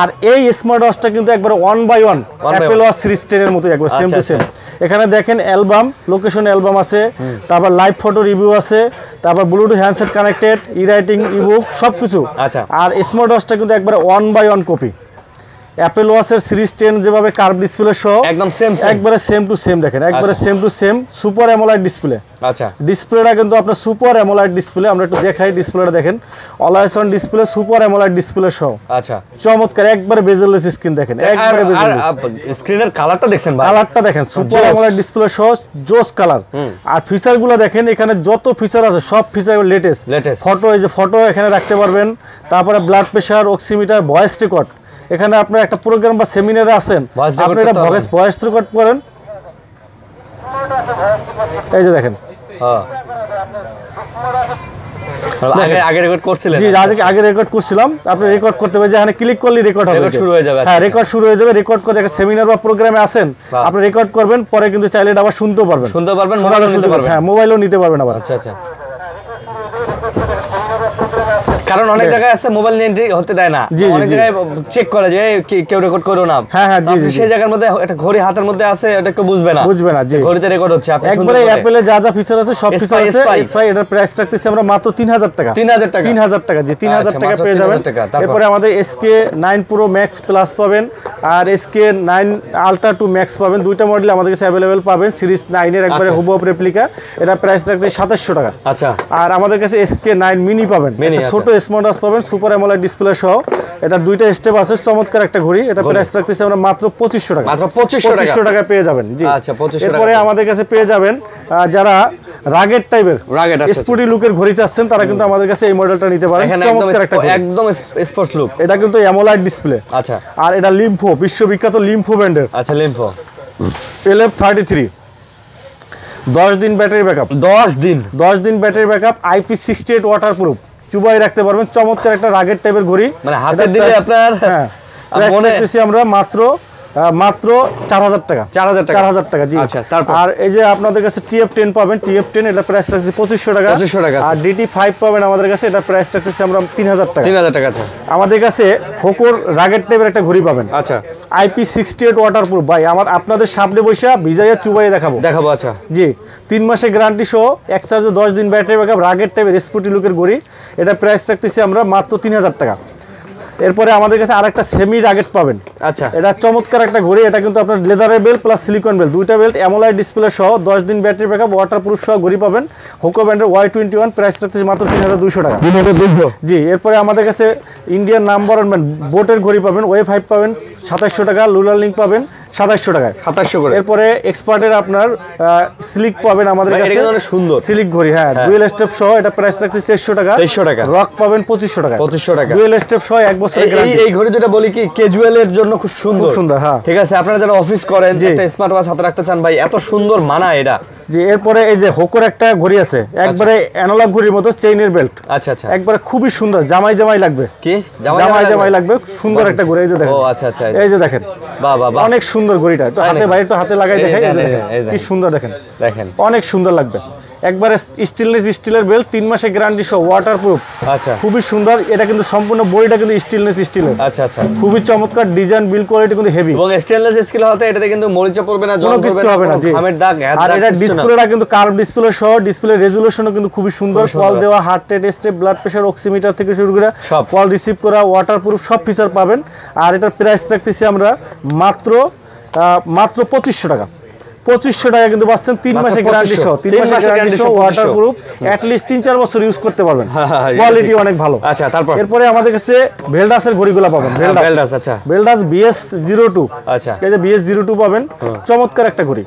আর এই স্মার্ট ওয়াচটা কিন্তু একবারে 1 by 1 অ্যাপেল ওয়াচ সিরিজ 10 এর মতো একবার সেম টু সেম। এখানে দেখেন অ্যালবাম, লোকেশন অ্যালবাম আছে, তারপর লাইভ ফটো রিভিউ আছে, তারপর ব্লুটুথ হ্যান্ডসেট কানেক্টেড, ই রাইটিং, ইবুক সবকিছু। আচ্ছা। আর স্মার্ট ওয়াচটা কিন্তু একবারে 1/1 কপি। অ্যাপল ওয়াচের সিরিজ 10 যেভাবে কার্ভ ডিসপ্লে সহ একদম সেম একবারে সেম টু সেম দেখেন, একবারে same to same super AMOLED display. আচ্ছা, ডিসপ্লেটা কিন্তু আপনার সুপার অ্যামোলেড ডিসপ্লে। আমরা একটু দেখাই ডিসপ্লেটা দেখেন, always on display, super AMOLED display সহ। আচ্ছা, চমৎকার, একবারে বেজেললেস স্ক্রিন দেখেন, একবারে বেজেললেস। স্ক্রিনের কালারটা দেখছেন ভাই, কালারটা দেখেন সুপার অ্যামোলেড ডিসপ্লে সহ জোস কালার। আর ফিচারগুলো দেখেন, এখানে যত ফিচার আছে সব ফিচার লেটেস্ট। ফটো, এই যে ফটো এখানে রাখতে পারবেন, তারপরে blood pressure, oximeter, voice record. এখানে আপনার একটা প্রোগ্রাম বা সেমিনারে আছেন, আপনি এটা ভয়েস রেকর্ড করেন, এই যে দেখেন। আগে রেকর্ড করছিলেন? জি, আগে রেকর্ড করছিলাম। আপনি রেকর্ড করতে পারবেন, এখানে ক্লিক করলে রেকর্ড হবে, শুরু হয়ে যাবে। হ্যাঁ, রেকর্ড শুরু হয়ে যাবে। রেকর্ড করে একটা সেমিনার বা প্রোগ্রামে আছেন, আপনি রেকর্ড করবেন, পরে কিন্তু চাইলে এটা আবার শুনতেও পারবেন, মোবাইলও নিতে পারবেন। হ্যাঁ, মোবাইলও নিতে পারবেন আবার। আচ্ছা আচ্ছা। কারণ অনেক জায়গায় আছে মোবাইল নিয়ে এন্ট্রি হতে দেয় না, অনেক জায়গায় চেক করে যে কেউ রেকর্ড করো না। হ্যাঁ হ্যাঁ, জি জি। সেই জায়গার মধ্যে একটা ঘড়ি হাতের মধ্যে আছে, এটা কেউ বুঝবে না, জি, ঘড়িতে রেকর্ড হচ্ছে। আপনি একবারে অ্যাপলে যা যা ফিচার আছে সব ফিচার আছে। এসপাই এটার প্রাইস রাখতেছি আমরা মাত্র 3000 টাকা। 3000 টাকা, জি, 3000 টাকা পেয়ে যাবেন। এরপরে আমাদের SK9 Pro Max Plus পাবেন, আর SK9 Ultra 2 Max পাবেন। দুইটা মডেল আমাদের কাছে अवेलेबल পাবেন, সিরিজ 9 এর একবারে হুবহু রেপ্লিকা। এটা প্রাইস রাখতে 2700 টাকা। আচ্ছা। আর আমাদের কাছে SK9 মিনি পাবেন, একটা ছোট স্মার্ট ওয়াচ পাবেন, সুপার অ্যামোলেড ডিসপ্লে সহ। এটা দুইটা স্টেপ আছে, চমৎকার একটা ঘড়ি। এটা প্রাইস রাখতেছি আমরা মাত্র 2500 টাকা। মাত্র 2500 টাকা পেয়ে যাবেন, জি। আচ্ছা, 2500 টাকা। এরপরে আমাদের কাছে পেয়ে যাবেন যারা রাগেড টাইপের স্পোর্টি লুকের ঘড়ি চাচ্ছেন, তারা কিন্তু আমাদের কাছে এই মডেলটা নিতে পারেন। চমৎকার একটা, একদম স্পোর্টস লুক। এটা কিন্তু অ্যামোলেড ডিসপ্লে। আচ্ছা। আর এটা লিম্ফো, বিশ্ববিখ্যাত লিম্ফো ব্র্যান্ডের। আচ্ছা, লিম্ফো LF33, 10 দিন ব্যাটারি ব্যাকআপ। 10 দিন ব্যাটারি ব্যাকআপ, IP68 ওয়াটারপ্রুফ, চুবাই রাখতে পারবেন। চমৎকার একটা রাগেড টাইপের ঘড়ি, মানে হাতে দিলে আপনার, হ্যাঁ, প্রাইস রাখতেছি আমরা মাত্র 4000 টাকা। 4000 টাকা, জি। আচ্ছা, তারপর আর এই যে আপনাদের কাছে TF10 পাবেন, TF10 এটা প্রাইস রাখছি 2500 টাকা। আর DT5 পাবেন আমাদের কাছে, এটা প্রাইস রাখতেছি আমরা 3000 টাকা। 3000 টাকা। আচ্ছা। আমাদের কাছে হোকোর রাগেড টাইপের একটা ঘড়ি পাবেন। আচ্ছা। IP68 waterproof. ভাই, আপনাদের সামনে বসে ভিজাইয়া চুবাইয়ে দেখাবো। আচ্ছা, জি, 3 মাসের গ্যারান্টি সহ, এক চার্জে 10 দিন ব্যাটারি ব্যাকআপ, রাগেড টাইপের স্পোর্টি লুকের ঘড়ি। এটা প্রাইস রাখতেছি আমরা মাত্র 3000 টাকা। এরপরে আমাদের কাছে আরেকটা সেমি রাগেট পাবেন। আচ্ছা। এটা চমৎকার একটা ঘড়ি। এটা কিন্তু আপনার লেদারের বেল্ট প্লাস সিলিকন বেল্ট, দুইটা বেল্ট, অ্যামোলেড ডিসপ্লে সহ, 10 দিন ব্যাটারি ব্যাকআপ, ওয়াটারপ্রুফ সহ ঘড়ি পাবেন। হোকো ব্র্যান্ডের Y21, প্রাইস রাখতেছি মাত্র 3200 টাকা। জি। এরপরে আমাদের কাছে ইন্ডিয়ান নাম্বার 1 বোটের ঘড়ি পাবেন, Way5 পাবেন 2700 টাকা, লুলার লিঙ্ক পাবেন 2700 টাকায়। 2700 করে। এরপরে এক্সপার্টের আপনার স্লিক পাবেন আমাদের কাছে, এটা অনেক সুন্দর স্লিক ঘড়ি, হ্যাঁ, ডুয়েল স্টেপ সহ। এটা প্রাইস রাখতেছি 2300 টাকা। 2300 টাকা। রক পাবেন 2500 টাকা। 2500 টাকা। ডুয়েল স্টেপ সহ 1 বছরের গ্যারান্টি। এই ঘড়ি যেটা বলি কি ক্যাজুয়ালের জন্য খুব সুন্দর, হ্যাঁ, ঠিক আছে। আপনারা যারা অফিস করেন, একটা স্মার্ট ওয়াচ হাতে রাখতে চান, ভাই এত সুন্দর মানায় এটা। জি। এরপরে এই যে হোকোর একটা ঘড়ি আছে, একবারে অ্যানালগ ঘড়ির মতো, চেইনের বেল্ট। আচ্ছা আচ্ছা। একবারে খুবই সুন্দর, জামাই লাগবে। কি জামাই লাগবে, সুন্দর একটা ঘড়ি। এই যে দেখেন। ও আচ্ছা আচ্ছা। এই যে দেখেন, বাহ বাহ, অনেক সুন্দর ঘড়িটা। একটু হাতে লাগাই দেখাই, কি সুন্দর দেখেন, অনেক সুন্দর লাগবে। একবারে স্টিলের বেল্ট, 3 মাসের গ্যারান্টি সহ, ওয়াটারপ্রুফ। আচ্ছা। খুবই সুন্দর। এটা কিন্তু সম্পূর্ণ বডিটা কিন্তু স্টিলের। আচ্ছা আচ্ছা। খুবই চমৎকার ডিজাইন, বিল কোয়ালিটি কিন্তু হেভি। এবং স্টেনলেস স্টিল হতে এটাতে কিন্তু মরিচা পড়বে না, জং পড়বে না, খামের দাগ। আর এটা ডিসপ্লেটা কিন্তু কার্ভ ডিসপ্লে সহ, ডিসপ্লে রেজোলিউশনও কিন্তু খুবই সুন্দর। কল দেওয়া, heart rate, step, blood pressure, oximeter থেকে শুরু করে কল রিসিভ করা, ওয়াটারপ্রুফ সব ফিচার পাবেন। আর এটার প্রাইস রাখতেছি আমরা মাত্র 2500 টাকা। 2500 টাকা কিন্তু পাচ্ছেন 3 মাসের গ্যারান্টি সহ। 3 মাসের গ্যারান্টি সহ, ওয়াটারপ্রুফ, এট লিস্ট 3-4 বছর ইউজ করতে পারবেন। কোয়ালিটি অনেক ভালো। আচ্ছা, তারপর এরপরে আমাদের কাছে ভেলডাসের ঘড়িগুলো পাবেন। ভেলডাস, আচ্ছা, ভেলডাস BS02। আচ্ছা। এই যে BS02 পাবেন, চমৎকার একটা ঘড়ি,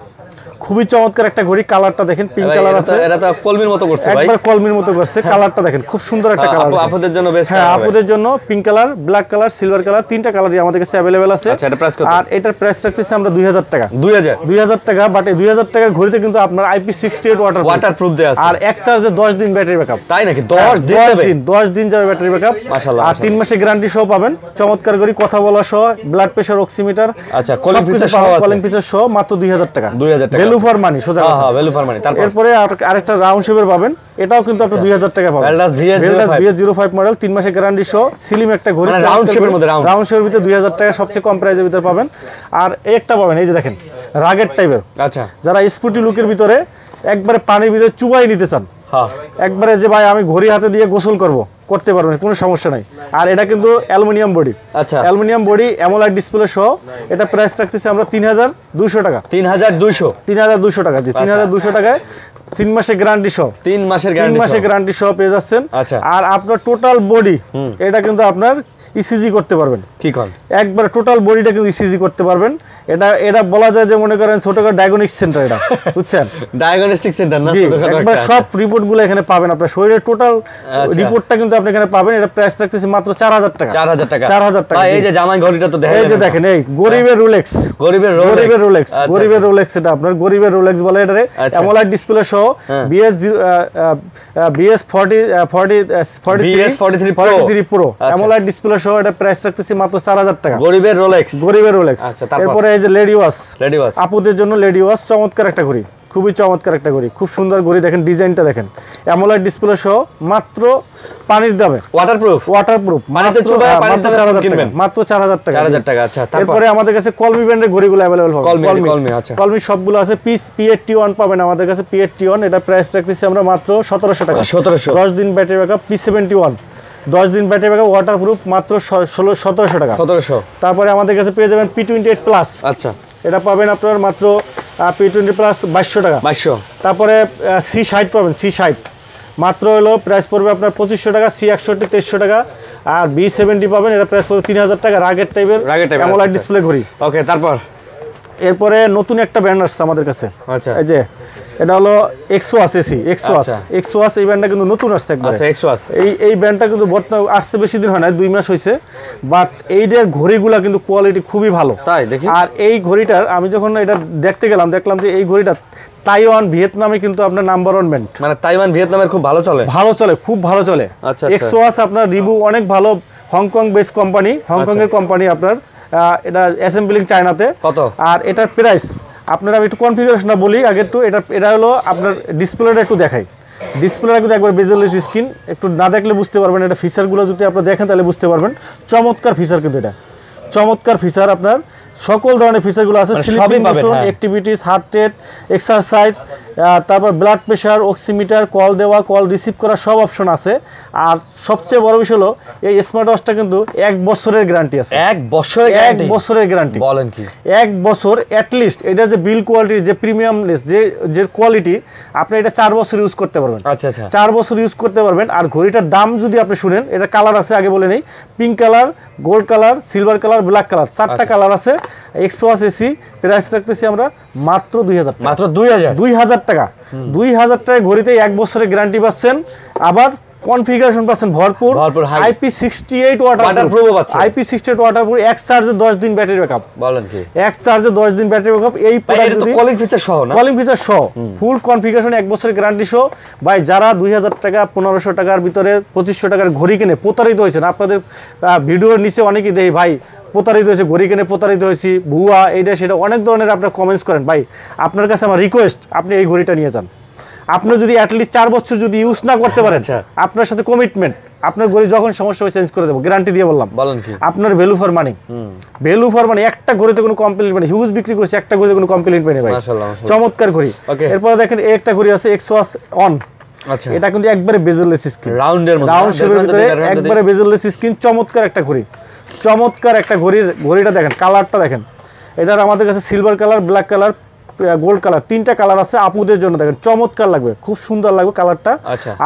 খুবই চমৎকার একটা ঘড়ি। কালারটা দেখেন, পিঙ্ক কালার আছে। এটা তো কলমির মতো করছে ভাই, একবার কলমির মতো করছে। কালারটা দেখেন, খুব সুন্দর একটা কালার। আপুদের জন্য বেস্ট। হ্যাঁ, আপুদের জন্য pink colour, black colour, silver colour, 3টা কালারই আমাদের কাছে अवेलेबल আছে। আচ্ছা, এটা প্রাইস কত? আর এটার প্রাইস রাখতেছি আমরা 2000 টাকা। 2000 টাকা। বাট এই 2000 টাকার ঘড়িতে কিন্তু আপনার IP68 ওয়াটারপ্রুফ দেয়া আছে। আর এক চার্জে 10 দিন ব্যাটারি ব্যাকআপ। তাই নাকি? 10 দিন যাবে ব্যাটারি ব্যাকআপ। মাশাআল্লাহ। আর 3 মাসের গ্যারান্টি সহ পাবেন। চমৎকার ঘড়ি, কথা বলা সহ, ব্লাড প্রেশার, অক্সিমিটার, আচ্ছা, কলিং ফিচার সহ আছে। কলিং ফিচার সহ মাত্র 2000 টাকা। 2000 টাকা। ভ্যালু ভ্যালু ফর মানি সোজা কথা। হ্যাঁ ভ্যালু ফর মানি। তারপর এরপরে আরেকটা রাউন্ড শেপের পাবেন, এটাও কিন্তু আপনি 2000 টাকা পাবেন। ভেলডাস VS05 মডেল 3 মাসের গ্যারান্টি সহ সিলিম একটা ঘড়ি, রাউন্ড শেপের মধ্যে রাউন্ড শেপের ভিতরে 2000 টাকা সবচেয়ে কম প্রাইসের ভিতরে পাবেন। আর একটা পাবেন এই যে দেখেন রাগেট টাইপের, আচ্ছা যারা স্পোর্টি লুকের ভিতরে একবারে পানির ভিতরে চুবাই নিতে চান, হ্যাঁ একবারে যে ভাই আমি ঘড়ি হাতে দিয়ে গোসল করতে পারবেন, কোনো সমস্যা নাই। আর এটা কিন্তু অ্যালুমিনিয়াম বডি, আচ্ছা অ্যালুমিনিয়াম বডি অ্যামোলাইড ডিসপ্লে সহ এটা প্রাইস রাখতেছি আমরা 3200 টাকা। 3200 টাকা, জি 3200 টাকায় 3 মাসের গ্যারান্টি সহ, 3 মাসের গ্যারান্টি সহ পেয়ে যাচ্ছেন। আচ্ছা আর আপনার টোটাল বডি এটা কিন্তু আপনার ইসিজি করতে পারবেন, কি কোন একবার টোটাল বডিটা কিন্তু ইসিজি করতে পারবেন। এটা বলা যায় যে মনে করেন ছোটখাটো ডায়াগনস্টিক সেন্টার, এটা বুঝছেন, ডায়াগনস্টিক সেন্টার না, জি একবার সব রিপোর্টগুলো এখানে পাবেন, আপনার শরীরের টোটাল রিপোর্টটা কিন্তু আপনি এখানে পাবেন। এটা প্রাইস রাখতেছি মাত্র 4000 টাকা। 4000 টাকা। 4000 টাকা। এই যে জামাই ঘড়িটা তো দেখেন, এই যে দেখেন এই গরিবের রোলেক্স, গরিবের রোলেক্স, এটা আপনার গরিবের রোলেক্স বলে এটারে, অ্যামোলাইড ডিসপ্লে সহ BS43 প্রো অ্যামোলাইড ডিসপ্লে সহ এটা প্রাইস রাখতেছি মাত্র 4000 টাকা। গরিবের রোলেক্স। আচ্ছা এরপরে এই যে লেডি ওয়াচ, আপুদের জন্য লেডি ওয়াচ, চমৎকার একটা ঘড়ি, খুবই চমৎকার একটা ঘড়ি, খুব সুন্দর ঘড়ি, দেখেন ডিজাইনটা দেখেন, অ্যামোলাইড ডিসপ্লে সহ মাত্র পানির দামে, ওয়াটারপ্রুফ মানেতে ছোট পানিতে 4000 টাকা, মাত্র 4000 টাকা। 4000 টাকা। আচ্ছা এরপরে আমাদের কাছে কলমি ব্র্যান্ডের ঘড়িগুলো अवेलेबल হবে। কলমি আচ্ছা কলমি সবগুলো আছে, P81 পাবেন আমাদের কাছে, P81 এটা প্রাইস রাখতেছি আমরা মাত্র 1700 টাকা। 1700। 10 দিন ব্যাটারি ব্যাকআপ, P71 10 দিন ব্যাটারি ব্যাকআপ, ওয়াটারপ্রুফ, মাত্র 1700 টাকা। 1700। তারপরে আমাদের কাছে পেয়ে যাবেন P28 প্লাস, আচ্ছা এটা পাবেন আপনার মাত্র P20 প্লাস 2200 টাকা। 2200। তারপরে C60 পাবেন, C60 মাত্র হলো প্রাইস পড়বে আপনার 2500 টাকা। C61 2300 টাকা। আর B70 পাবেন, এটা প্রাইস পড়বে 3000 টাকা, রাগেট টাইপের অ্যামোলাইড ডিসপ্লে ঘড়ি। ওকে তারপর এরপরে নতুন একটা ব্র্যান্ড আসছে আমাদের কাছে, আচ্ছা এই যে এটা হলো এক্সওয়াস এসি, এক্সওয়াস এই ব্র্যান্ডটা কিন্তু নতুন আসছে একবার। আচ্ছা এক্সওয়াস এই ব্র্যান্ডটা কিন্তু বর্তমানে আসছে বেশি দিন হয় না, 2 মাস হয়েছে, বাট এইটার ঘড়িগুলা কিন্তু কোয়ালিটি খুবই ভালো, তাই দেখি। আর এই ঘড়িটার আমি যখন এটা দেখতে গেলাম, দেখলাম যে এই ঘড়িটা তাইওয়ান ভিয়েতনামে কিন্তু আপনার নাম্বার 1 ব্র্যান্ড, মানে তাইওয়ান ভিয়েতনামের খুব ভালো চলে, খুব ভালো চলে। আচ্ছা এক্সওয়াস আপনার রিভিউ অনেক ভালো, হংকং বেস কোম্পানি, হংকং এর কোম্পানি আপনার, এটা অ্যাসেম্বলিং চায়নাতে। কত? আর এটার প্রাইস আপনারা, আমি একটু কনফিগারেশনটা বলি আগে একটু, এটা হলো আপনার ডিসপ্লেটা একটু দেখাই, ডিসপ্লেটা কিন্তু একবার বেজেলেস স্ক্রিন, একটু না দেখলে বুঝতে পারবেন, এটা ফিচারগুলো যদি আপনারা দেখেন তাহলে বুঝতে পারবেন, চমৎকার ফিচার কিন্তু এটা, চমৎকার ফিচার, আপনার সকল ধরনের ফিচারগুলো আছে, sleeping motion, activities, heart rate, exercise, তারপর ব্লাড প্রেশার, অক্সিমিটার, কল দেওয়া, কল রিসিভ করা, সব অপশন আছে। আর সবচেয়ে বড় বিষয় হলো এই স্মার্ট ওয়াচটা কিন্তু 1 বছরের গ্যারান্টি আছে। 1 বছরের গ্যারান্টি বলেন কি? 1 বছর অ্যাটলিস্ট। এটার যে বিল কোয়ালিটি, যে প্রিমিয়ামনেস, যে কোয়ালিটি, আপনি এটা 4 বছর ইউজ করতে পারবেন। আচ্ছা 4 বছর ইউজ করতে পারবেন। আর ঘড়িটার দাম যদি আপনি শুনেন, এটা কালার আছে, আগে বলে নেই, pink colour, gold colour, silver colour, black colour, 4টা কালার আছে। এক্সওয়াস এসি প্রাইস রাখতেছি আমরা মাত্র 2000 টাকা। মাত্র 2000 টাকা। 2000 টাকা ঘড়িতে 1 বছরের গ্যারান্টি পাচ্ছেন, আবার কনফিগারেশন পাচ্ছেন ভরপুর, IP68 ওয়াটারপ্রুফ আছে, IP68 ওয়াটারপ্রুফ, এক চার্জে 10 দিন ব্যাটারি ব্যাকআপ। বলেন কি? এক চার্জে 10 দিন ব্যাটারি ব্যাকআপ। এই প্রোডাক্ট তো কলিং ফিচার সহ না? কলিং ফিচার সহ, ফুল কনফিগারেশন, 1 বছরের গ্যারান্টি সহ। ভাই যারা 2000 টাকা 1500 টাকার ভিতরে 2500 টাকার ঘড়ি কিনে প্রতারিত হয়েছেন, আপনাদের ভিডিওর নিচে অনেকেই দেই ভাই প্রতারিত হয়েছে, ঘড়ি কিনে প্রতারিত হয়েছি, ভুয়া, এইটা সেটা অনেক ধরনের আপনার কমেন্টস করেন। ভাই আপনার কাছে আমার রিকোয়েস্ট, আপনি এই ঘড়িটা নিয়ে যান। আপনি যদি অ্যাটলিস্ট 4 বছর যদি ইউজ না করতে পারেন, আপনার সাথে কমিটমেন্ট, আপনার ঘড়ি যখন সমস্যা হয় চেঞ্জ করে দেবো, গ্যারান্টি দিয়ে বললাম। বলেন কি? আপনার value for money, value for money. একটা ঘড়িতে কোনো কমপ্লেইন্ট মানে হিউজ বিক্রি করেছে, একটা ঘড়িতে কোনো কমপ্লেইন্ট পাইনি ভাই, চমৎকার ঘড়ি। এরপরে দেখেন এই একটা ঘড়ি আছে এক্সওয়াস অন। আচ্ছা এটা কিন্তু একবারে বেজেললেস স্ক্রিন, রাউন্ডের মধ্যে, রাউন্ড শেপের ভিতরে একবারে বেজেললেস স্ক্রিন, চমৎকার একটা ঘড়ি, চমৎকার একটা ঘড়িটা দেখেন, কালারটা দেখেন। এটার আমাদের কাছে silver colour, black colour, gold colour, 3টা কালার আছে। আপুদের জন্য দেখেন চমৎকার লাগবে, খুব সুন্দর লাগবে কালারটা।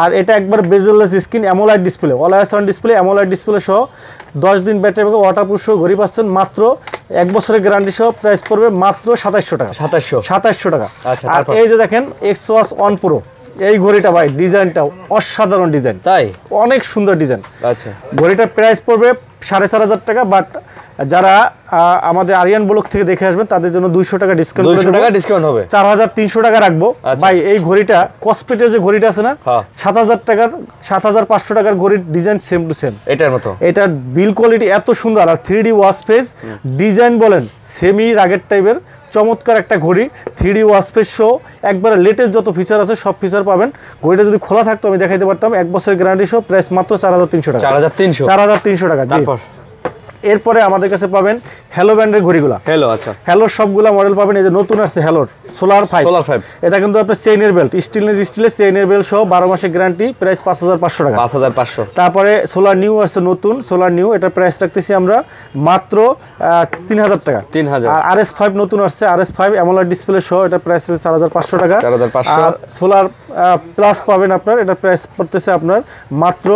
আর এটা একবার bezel-less screen, অ্যামোলাইড display, always on display, অ্যামোলাইড display সহ, 10 দিন ব্যাটারি ব্যাকআপ, ওয়াটারপ্রুফ সহ ঘড়ি পাচ্ছেন মাত্র 1 বছরের গ্যারান্টি সহ। প্রাইস পড়বে মাত্র 2700 টাকা। 2700 টাকা। আর এই যে দেখেন এক্সওয়াস অন প্রো, এই ঘড়িটা ভাই ডিজাইনটা অসাধারণ ডিজাইন, তাই অনেক সুন্দর ডিজাইন। আচ্ছা ঘড়িটার প্রাইস পড়বে 4500 টাকা। বাট যারা আমাদের আরিয়ান ব্লক থেকে দেখে আসবেন তাদের জন্য 200 টাকা ডিসকাউন্ট হবে, 4300 টাকা রাখবো। ভাই এই ঘড়িটা কসমেটের যে ঘড়িটা আছে না, 7000 টাকার, 7500 টাকার ঘড়ির ডিজাইন সেম টু সেম এটার মতো। এটার বিল কোয়ালিটি এত সুন্দর, আর 3D ওয়াচ ফেস ডিজাইন বলেন, সেমি রাগেট টাইপের, চমৎকার একটা ঘড়ি, 3D ওয়াচ ফেস সহ, একবারে লেটেস্ট যত ফিচার আছে সব ফিচার পাবেন। ঘড়িটা যদি খোলা থাকতো আমি দেখাইতে পারতাম। 1 বছরের গ্যারান্টি সহ, প্রাইস মাত্র 4300 টাকা। 4300 টাকা। জি। এরপরে আমাদের কাছে পাবেন হ্যালো ব্র্যান্ডের ঘড়িগুলা। হ্যালোর সবগুলা মডেল পাবেন। এই যে নতুন আসছে হ্যালোর সোলার 5, এটা কিন্তু আপনার চেইনের বেল্ট, স্টিলের চেইনের বেল্ট সহ 12 মাসের গ্যারান্টি, প্রাইস 5500 টাকা। 5500। তারপরে সোলার নিউ আসছে নতুন, সোলার নিউ, এটা প্রাইস রাখতেছি আমরা মাত্র 3000 টাকা। 3000। আর RS5 নতুন আসছে, RS5 অ্যামোলেড ডিসপ্লে সহ, এটা প্রাইস 4500 টাকা। 4500। আর সোলার প্লাস পাবেন আপনার, এটা প্রাইস পড়তেছে আপনার মাত্র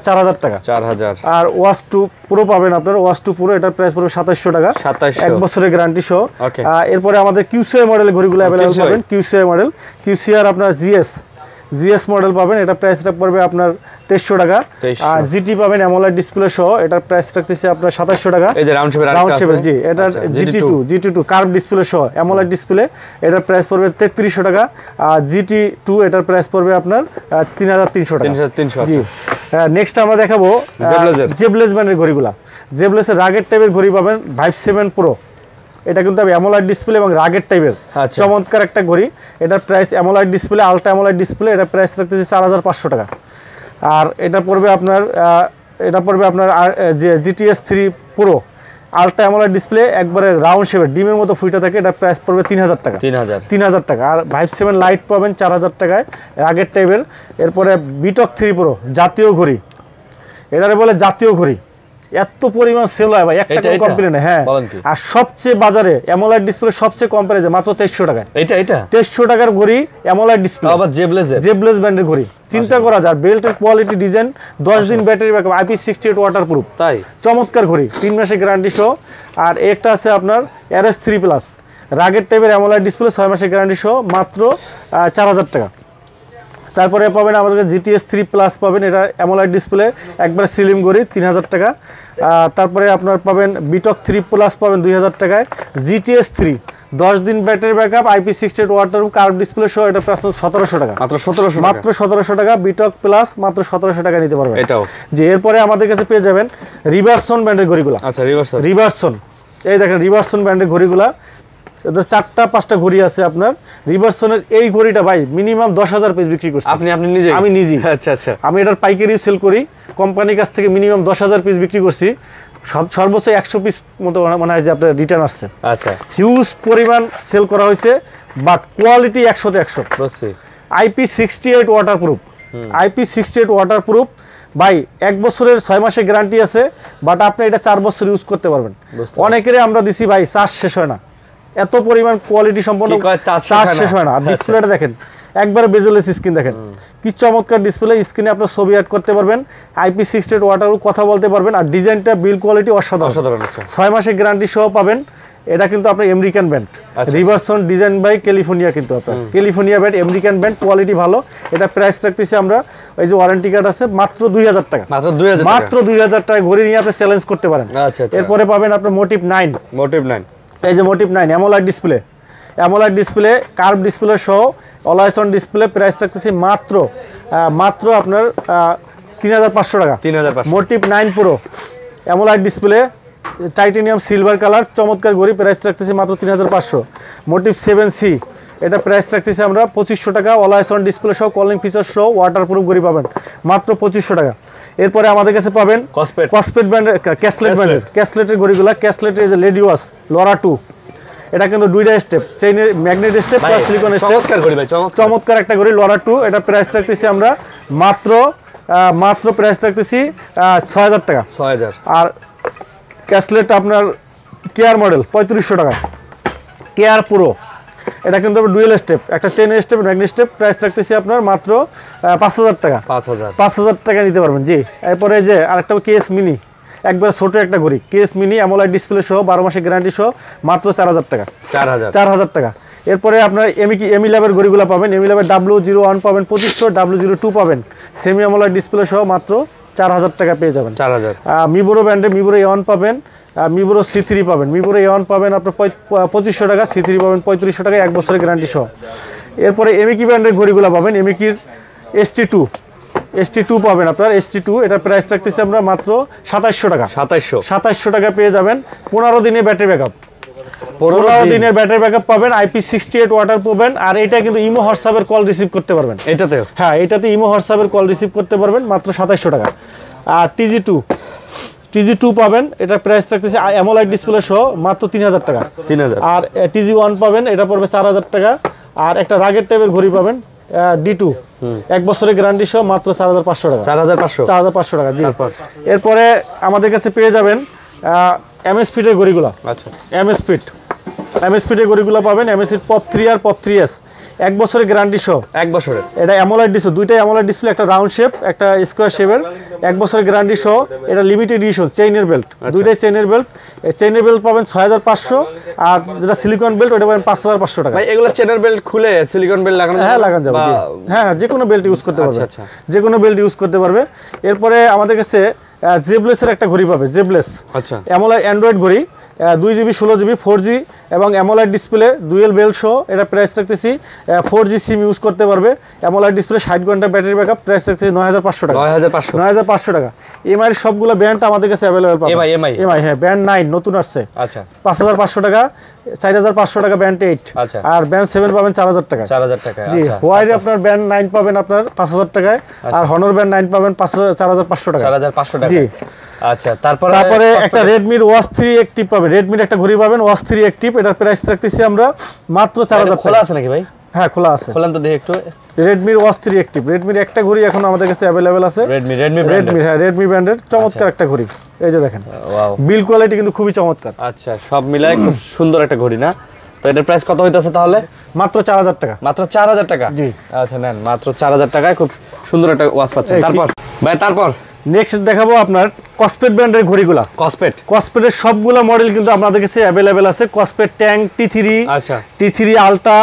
4000 টাকা। 4000। আর ওয়াচ 2 পুরো পাবেন আপনার, ওয়াচ 2 পুরো, এটা প্রাইস পড়বে 2700 টাকা। 2700। 1 বছরের গ্যারান্টি সহ। এরপরে আমাদের QCI মডেলের ঘড়িগুলো अवेलेबल পাবেন। QCI মডেল, QCI আর আপনার GS মডেল পাবেন, এটা প্রাইসটা পড়বে আপনার 2300 টাকা। আর GT পাবেন অ্যামোলেড ডিসপ্লে সহ, এটার প্রাইস রাখতেছে আপনার 2700 টাকা। এই যে রাউন্ড শেপের, জি, এটা GT2 কার্ভ ডিসপ্লে সহ অ্যামোলেড ডিসপ্লে, এটার প্রাইস পড়বে 3300 টাকা। আর GT2 এটার প্রাইস পড়বে আপনার 3300 টাকা। 3300। জি। নেক্সট আমরা দেখাবো জেবলেস ব্র্যান্ডের ঘড়িগুলা। জেবলেসের রাগের টাইপের ঘড়ি পাবেন, ভাইভ 7 প্রো, এটা কিন্তু অ্যামোলেড ডিসপ্লে এবং রাগের টাইপের চমৎকার একটা ঘড়ি। এটার price AMOLED display, ultra AMOLED display, এটা প্রাইস রাখতেছি 4500 টাকা। আর এটা পড়বে আপনার যে GTS 3 pro ultra AMOLED display, একবারে রাউন্ড শেপের ডিমের মতো ফুইটা থাকে, এটা প্রাইস পড়বে 3000 টাকা। 3000 টাকা। আর ভাইভ 7 লাইট পাবেন 4000 টাকায়, রাগের টাইপের। এরপরে বিটক 3 প্রো জাতীয় ঘড়ি, এটারে বলে জাতীয় ঘড়ি, এত পরিমাণ সেল হয় ভাই, একটা কোনো কমপ্লেন নেই। হ্যাঁ, আর সবচেয়ে বাজারে অ্যামোলেড ডিসপ্লে সবচেয়ে কম প্রাইসে মাত্র 2300 টাকায়। এটা 2300 টাকার ঘড়ি অ্যামোলেড ডিসপ্লে, আবার জেবলেস ব্র্যান্ডের ঘড়ি। চিন্তা করা যায়, বেল্টের কোয়ালিটি, ডিজাইন, 10 দিন ব্যাটারি ব্যাকআপ, IP68 ওয়াটারপ্রুফ, তাই চমৎকার ঘড়ি, 3 মাসের গ্যারান্টি সহ। আর একটা আছে আপনার RS3 প্লাস রাগের টাইপের অ্যামোলেড ডিসপ্লে, 6 মাসের গ্যারান্টি সহ, মাত্র 4000 টাকা। তারপরে পাবেন আমাদের GTS 3 প্লাস পাবেন, এটা অ্যামোলেড ডিসপ্লে, একবার স্লিম ঘড়ি, 3000 টাকা। তারপরে আপনার পাবেন বিটক 3 প্লাস পাবেন 2000 টাকায়। GTS 3 10 দিন battery backup, IP68 waterproof, curve display সহ, এটা প্রাইস 1700 টাকা। মাত্র 1700 টাকা। বিটক প্লাস মাত্র 1700 টাকা নিতে পারবেন এটাও। যে এরপরে আমাদের কাছে পেয়ে যাবেন রিভারসন ব্র্যান্ডের ঘড়িগুলো। আচ্ছা, রিভারসন, এই দেখেন রিভারসন ব্র্যান্ডের ঘড়িগুলা, এদের 4টা-5টা ঘড়ি আছে আপনার। রিভারসনের এই ঘড়িটা ভাই মিনিমাম 10000 পিস বিক্রি করছি। আপনি নিজে? আমি নিজে। আচ্ছা। আমি এটার পাইকারি সেল করি, কোম্পানির কাছ থেকে মিনিমাম 10000 পিস বিক্রি করছি। সর্বোচ্চ 100 পিস মতো মনে হয় যে আপনার রিটার্ন আসছে। আচ্ছা, হিউজ পরিমাণ সেল করা হয়েছে, বাট কোয়ালিটি 100তে 100। IP68 ওয়াটারপ্রুফ, IP68 ওয়াটারপ্রুফ ভাই, 1 বছরের 6 মাসের গ্যারান্টি আছে, বাট আপনি এটা 4 বছর ইউজ করতে পারবেন। অনেকেরে আমরা দিছি ভাই, চার্জ শেষ হয় না, এত পরিমাণ কোয়ালিটি সম্পন্ন, চার্জ শেষ হয় না। আর ডিসপ্লেটা দেখেন, একবারে বেজেলেস স্ক্রিন, দেখেন কি চমৎকার ডিসপ্লে, স্ক্রিনে আপনার ছবি অ্যাড করতে পারবেন, IP68 ওয়াটারপ্রুফ, কথা বলতে পারবেন। আর ডিজাইনটা, বিল কোয়ালিটি অসাধারণ। 6 মাসের গ্যারান্টি সহ পাবেন। এটা কিন্তু আপনার American brand, Riverson, design by California, কিন্তু আপনার California brand, American brand, quality ভালো। এটা প্রাইস রাখতেছি আমরা, এই যে ওয়ারেন্টি কার্ড আছে, মাত্র 2000 টাকা। মাত্র 2000 টাকা ঘড়ি নিয়ে আপনি চ্যালেঞ্জ করতে পারেন। এরপরে পাবেন আপনার মোটিভ 9, এই যে Motive 9 AMOLED display, curve display সহ, অলওয়েজ অন ডিসপ্লে, প্রাইস রাখতেছি মাত্র আপনার 3500 টাকা। Motive 9 Pro AMOLED display, titanium silver colour, চমৎকার ঘড়ি, প্রাইস রাখতেছি মাত্র 3500। মোটিভ 7C, এটা প্রাইস রাখতেছি আমরা 2500 টাকা। অলওয়েজ অন ডিসপ্লে সহ, কলিং ফিচার সহ, ওয়াটারপ্রুফ ঘড়ি পাবেন মাত্র 2500 টাকা। এরপরে আমাদের কাছে পাবেন কসপেট ব্র্যান্ডের, ক্যাসলেটের ঘড়িগুলো। ক্যাসলেটের যে লেডি ওয়াচ LoRa 2, এটা কিন্তু 2টা স্টেপ, চেইনের magnet step plus silicon step, চমৎকার একটা ঘড়ি LoRa 2। এটা প্রাইস রাখতেছি আমরা মাত্র প্রাইস রাখতেছি 6000 টাকা। আর ক্যাসলেট আপনার কেয়ার মডেল 3500 টাকা। কেয়ার পুরো, এটা কিন্তু ডুয়েল স্টেপ, একটা চেইনের স্টেপ, ম্যাগনেট স্টেপ, প্রাইস রাখতেছি আপনার মাত্র 5000 টাকা। 5000 টাকা নিতে পারবেন। জি। এরপরে যে আরেকটা কেএস মিনি, একবার ছোট একটা ঘড়ি, কেএস মিনি অ্যামোলেড ডিসপ্লে সহ, 12 মাসের গ্যারান্টি সহ, মাত্র 4000 টাকা। 4000 টাকা। এরপরে আপনার এমি ল্যাবের ঘড়িগুলো পাবেন, এমি ল্যাবের W01 পাবেন 2500, W02 পাবেন সেমি অ্যামোলেড ডিসপ্লে সহ, মাত্র 4000 টাকা পেয়ে যাবেন। মিবোরো ব্র্যান্ডের মিবোরো A1 পাবেন, মিবোরো C3 পাবেন, মিবোরো A1 পাবেন আপনার 2500 টাকা, C3 পাবেন 3500 টাকা, 1 বছরের গ্যারান্টি সহ। এরপরে এমিকি ব্র্যান্ডের ঘড়িগুলো পাবেন, এমিকির ST2 পাবেন আপনার, ST2, এটা প্রাইস রাখতেছি আমরা মাত্র 2700 টাকা। 2700 টাকা পেয়ে যাবেন, 15 দিনে ব্যাটারি ব্যাকআপ। 15 দিনের ব্যাটারি ব্যাকআপ পাবেন, IP68 ওয়াটার পাবেন। আর এটা কিন্তু ইমো হোয়াটসঅ্যাপের কল রিসিভ করতে পারবেন এটাতেও। হ্যাঁ, এটাতে ইমো হোয়াটসঅ্যাপের কল রিসিভ করতে পারবেন মাত্র 2700 টাকা। আর TG2 পাবেন, এটা প্রাইস থাকতেছে অ্যামোলাইড ডিসপ্লে সহ মাত্র 3000 টাকা। 3000। আর TG1 পাবেন, এটা পড়বে 4000 টাকা। আর একটা রাগের টাইপের ঘড়ি পাবেন D2 1 বছরের গ্যারান্টি সহ মাত্র 4500 টাকা। 4500 টাকা জি। এরপরে আমাদের কাছে পেয়ে যাবেন MS ফিটের ঘড়িগুলো। আচ্ছা, MS ফিটের ঘড়িগুলো পাবেন, MS ফিট পপ 3 আর পপ 3S 1 বছরের গ্যারান্টি সহ। 1 বছরের। এটা অ্যামোলাইড ডিসপ্লে, দুইটাই অ্যামোলাইড ডিসপ্লে, একটা রাউন্ড শেপ একটা স্কোয়ার শেপের, 1 বছরের গ্যারান্টি সহ। এটা লিমিটেড এডিশন চেইনের বেল্ট, দুইটাই চেইনের বেল্ট। এই চেইনের বেল্ট পাবেন 6500, আর যেটা সিলিকন বেল্ট ওটা পাবেন 5500 টাকা। ভাই এগুলো চেইনের বেল্ট খুলে সিলিকন বেল্ট লাগানো যাবে? হ্যাঁ, লাগানো যাবে। হ্যাঁ, যে কোনো বেল্ট ইউজ করতে পারবে, যে কোনো বেল্ট ইউজ করতে পারবে। এরপরে আমাদের কাছে জেবলেসের একটা ঘড়ি পাবে, জেবলেস। আচ্ছা, অ্যামোলাইড অ্যান্ড্রয়েড ঘড়ি, 2GB 16GB 4G এবং অ্যামোলাইড ডিসপ্লে ডুয়েল বেল্ট সহ। এটা প্রাইস রাখতেছি 4G সিম ইউজ করতে পারবে, অ্যামোলাইড ডিসপ্লে 60 ঘন্টা ব্যাটারি ব্যাকআপ, প্রাইস রাখতেছি 9500 টাকা। 9500 টাকা। এমআই এর সবগুলো ব্র্যান্ড আমাদের কাছে अवेलेबल পাবেন। এমআই হ্যাঁ, ব্র্যান্ড 9 নতুন আসছে। আচ্ছা, 5500 টাকা, 4500 টাকা ব্র্যান্ড 8। আচ্ছা, আর ব্র্যান্ড 7 পাবেন 4000 টাকা। 4000 টাকা। জি, হোয়াইট আপনার ব্র্যান্ড 9 পাবেন আপনার 5000 টাকায়, আর হনর ব্র্যান্ড 9 পাবেন 4500 টাকা। 4500 টাকা। জি। আচ্ছা, তারপরে একটা Redmi Watch 3 অ্যাক্টিভ পাবেন, Redmi একটা ঘড়ি পাবেন Watch 3 অ্যাক্টিভ, এটার প্রাইস রাখতেছি আমরা মাত্র 4000 টাকা। খোলা আছে নাকি ভাই? হ্যাঁ, খোলা আছে। খোলান তো দেখি একটু। Redmi Watch 3 অ্যাক্টিভ, Redmi একটা ঘড়ি এখন আমাদের কাছে अवेलेबल আছে। Redmi হ্যাঁ, Redmi ব্র্যান্ডের চমৎকার একটা ঘড়ি। এই যে দেখেন, ওয়াও, বিল কোয়ালিটি কিন্তু খুবই চমৎকার। আচ্ছা, সব মিলায় খুব সুন্দর একটা ঘড়ি না? তো এটার প্রাইস কত হইতাছে তাহলে? মাত্র 4000 টাকা। মাত্র 4000 টাকা? জি। আচ্ছা, নেন, মাত্র 4000 টাকায় খুব সুন্দর একটা ওয়াচ পাচ্ছেন। তারপর ভাই, তারপর নেক্সট দেখাবো আপনার কসপেট ব্র্যান্ডের ঘড়িগুলা। কসপেটের সবগুলা মডেল কিন্তু আপনাদের কাছে अवेलेबल আছে। কসপেট ট্যাঙ্ক T3, আচ্ছা, T3 আলট্রা,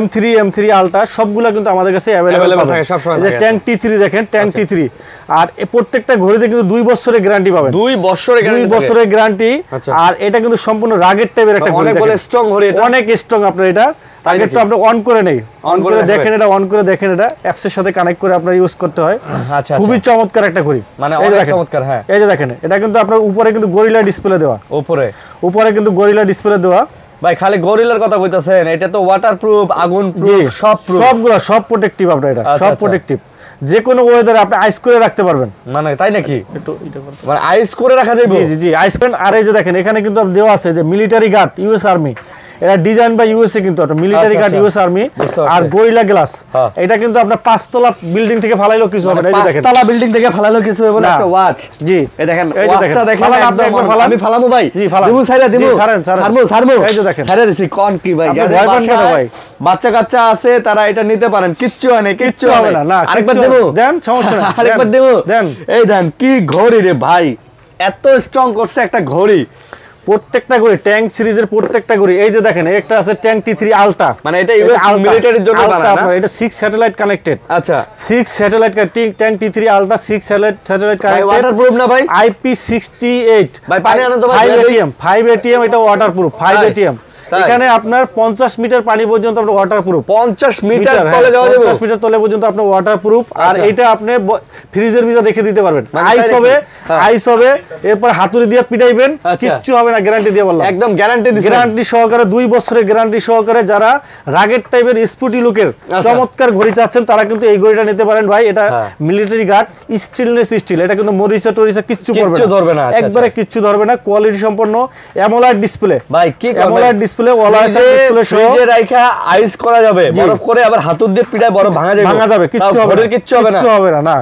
M3 আলট্রা সবগুলা কিন্তু আমাদের কাছে अवेलेबल থাকে সব সময়। এই যে ট্যাঙ্ক T3 দেখেন, ট্যাঙ্ক T3। আর প্রত্যেকটা ঘড়িতে কিন্তু 2 বছরের গ্যারান্টি পাবেন। 2 বছরের গ্যারান্টি। আর এটা কিন্তু সম্পূর্ণ রাগের টাইপের একটা ঘড়ি, অনেক বলে স্ট্রং ঘড়ি, এটা অনেক স্ট্রং। আপনার এটা আগে তো আপনি অন করে নেই, অন করে দেখেন, এটা অন করে দেখেন, এটা অ্যাপসের সাথে কানেক্ট করে আপনার ইউজ করতে হয়। আচ্ছা, খুবই চমৎকার একটা ঘড়ি, মানে অনেক চমৎকার। হ্যাঁ, এই যে দেখেন, এটা কিন্তু আপনার উপরে কিন্তু গরিলা ডিসপ্লে দেওয়া, উপরে কিন্তু গরিলা ডিসপ্লে দেওয়া। ভাই খালি গরিলার কথা কইতাছেন, এটা তো ওয়াটারপ্রুফ, আগুন প্রুফ, সবগুলো সব প্রোটেক্টিভ। আপনার এটা সব প্রোটেক্টিভ, যে কোনো ওয়েদারে আপনি আইস করে রাখতে পারবেন। মানে তাই নাকি? একটু এটা মানে আইস করে রাখা যাবে? জি, আইস পেন। আর এই যে দেখেন, এখানে কিন্তু দেওয়া আছে যে মিলিটারি গার্ড ইউএস আর্মি, এটা ডিজাইন বাই ইউএসএ, কিন্তু একটা মিলিটারি গার্ড ইউএস আর্মি। আর গরিলা গ্লাস, এটা কিন্তু আপনার 5 তলা বিল্ডিং থেকে ফালাইলো কিছু হবে না। এই দেখেন, 5 তলা বিল্ডিং থেকে ফালাইলো কিছু হবে না, একটা ওয়াচ। জি, এই দেখেন, ওয়াচটা দেখেন, আমি ফালামু ভাই। জি, ফালামু, দিমু ছাইরা দিমু, ছাড়মু। এই যে দেখেন, ছাইরা দিছি। কোন কি ভাই, ভাই বাচ্চা কাচ্চা আছে, তারা এটা নিতে পারেন, কিচ্ছু হয় না, কিচ্ছু হবে না। আরেকবার দিমু, দেন, সমস্যা নাই, আরেকবার দিমু, দেন। এই দেন, কি ঘড়ি রে ভাই, এত স্ট্রং করছে একটা ঘড়ি। প্রত্যেকটা ঘড়ি ট্যাঙ্ক সিরিজের প্রত্যেকটা ঘড়ি। এই যে দেখেন, একটা আছে ট্যাঙ্ক T3 আলট্রা, মানে এটা ইউএস মিলিটারির জন্য বানানো না? এটা 6 স্যাটেলাইট কানেক্টেড। আচ্ছা, 6 satellite tank T3 ultra, 6 satellite connected. Waterproof না ভাই? IP68 ভাই, পানি আনো তো ভাই। 5 ATM, এটা ওয়াটারপ্রুফ 5 ATM। এখানে আপনার 50 মিটার পানি পর্যন্ত আপনার ওয়াটারপ্রুফ। 50 মিটার তলে যাওয়া যাবে? 50 মিটার তলে পর্যন্ত আপনার ওয়াটারপ্রুফ। আর এটা আপনি ফ্রিজের ভিতরে রেখে দিতে পারবেন। আইস হবে, এরপর হাতুড়ি দিয়ে পিটাইবেন, কিচ্ছু হবে না, গ্যারান্টি দিয়ে বললাম। একদম গ্যারান্টি দিছি, গ্যারান্টি সহকারে, 2 বছরের গ্যারান্টি সহকারে। যারা রাগের টাইপের স্পুটি লুকের চমৎকার ঘড়ি চাচ্ছেন, তারা কিন্তু এই ঘড়িটা নিতে পারেন ভাই। এটা মিলিটারি গার্ড, স্টেনলেস স্টিল, এটা কিন্তু মরিচা টরিচা কিচ্ছু ধরবে না, একবারে কিচ্ছু ধরবে না। কোয়ালিটি সম্পন্ন অ্যামোলাইড ডিসপ্লে ভাই, কি অ্যামোলাইড ডিসপ্লে, ফ্রিজে রাখা আইস করা যাবে, বরফ করে আবার হাতুড় দিয়ে পিটায় বরফ ভাঙা যাবে, কিচ্ছু হবে না,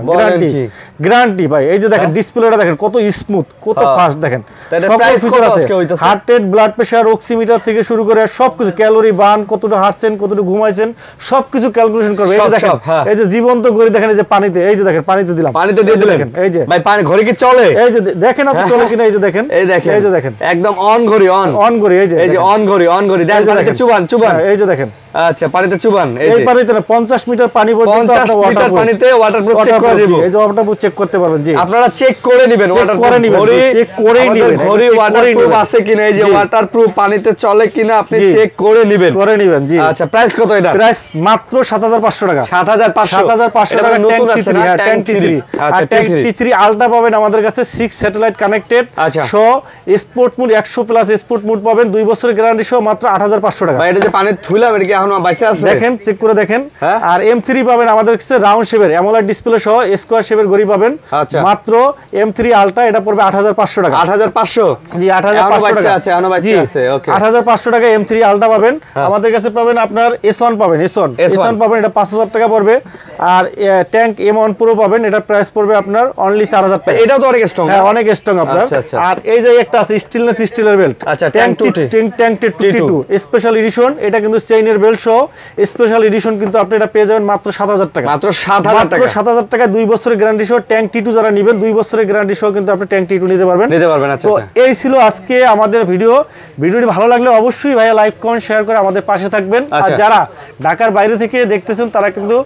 গ্যারান্টি ভাই। এই যে দেখেন, ডিসপ্লেটা দেখেন কত স্মুথ, কত ফাস্ট, দেখেন সব ফিচার আছে। Heart rate, blood pressure, oximeter থেকে শুরু করে সবকিছু, ক্যালোরি বার্ন, কতটা হাঁটছেন, কতটা ঘুমাইছেন, সবকিছু ক্যালকুলেশন করবে। এই যে দেখেন, এই যে জীবন্ত ঘড়ি দেখেন, এই যে পানিতে, এই যে দেখেন পানিতে দিলাম, পানিতে দিয়ে দিলেন। এই যে ভাই, পানি ঘড়ি কি চলে? এই যে দেখেন, আপনি চলে কিনা, এই যে দেখেন, এই যে দেখেন একদম অন ঘড়ি, অন ঘড়ি, এই যে অন ঘড়ি, অন করি দেখেন পানিতে চুবান এই যে দেখেন আচ্ছা পানিতে চুবান এই পানিতে না 50 মিটার পানি পর্যন্ত 50 মিটার পানিতে ওয়াটারপ্রুফ চেক করে দিব এই যে ওয়াটারপ্রুফ চেক করতে পারবেন জি আপনারা চেক করে নেবেন চেক করে নেবেন ঘড়ি ওয়াটারপ্রুফ আছে কিনা এই যে ওয়াটারপ্রুফ পানিতে চলে কিনা আপনি চেক করে নেবেন জি আচ্ছা প্রাইস কত এটা প্রাইস মাত্র 7500 টাকা 7500 টাকা নতুন আছে না ট্যাঙ্ক T3 আচ্ছা ট্যাঙ্ক T3 আলট্রা পাবেন আমাদের কাছে 6 satellite connected so sport mode 100 plus sport mode পাবেন 2 বছরের গ্যারান্টি সহ মাত্র 8500 টাকা ভাই এটা যে পানি থুইলাম এটা কি এখনো বাইসে আছে দেখেন চেক করে দেখেন আর M3 পাবেন আমাদের কাছে রাউন্ড শেপের অ্যামোলেড ডিসপ্লে সহ স্কয়ার শেপের ঘড়ি পাবেন মাত্র M3 আলট্রা এটা পড়বে 8500 টাকা 8500 জি 8500 টাকা আছে এখনো বাইসে আছে ওকে 8500 টাকা M3 আলট্রা পাবেন আমাদের কাছে পাবেন আপনার S1 পাবেন S1 পাবেন এটা 5000 টাকা পড়বে আর ট্যাঙ্ক M1 Pro পাবেন এটা প্রাইস পড়বে আপনার অনলি 4000 টাকা এটাও তো অনেক স্ট্রং হ্যাঁ অনেক স্ট্রং আপনার আর এই যে একটা আছে স্টেনলেস স্টিলের বেল্ট আচ্ছা ট্যাঙ্ক T2 স্পেশাল এডিশন এটা কিন্তু চেইনের বেল্ট সহ স্পেশাল এডিশন কিন্তু আপনি এটা পেয়ে যাবেন মাত্র 7000 টাকা মাত্র 7000 টাকা 2 বছরের গ্যারান্টি সহ ট্যাঙ্ক T2 যারা নেবেন 2 বছরের গ্যারান্টি সহ কিন্তু আপনি ট্যাঙ্ক T2 নিতে পারবেন আচ্ছা তো এই ছিল আজকে আমাদের ভিডিওটি ভালো লাগলে অবশ্যই ভাইয়া লাইক কমেন্ট শেয়ার করে আমাদের পাশে থাকবেন আর যারা ঢাকার বাইরে থেকে দেখতেছেন তারা কিন্তু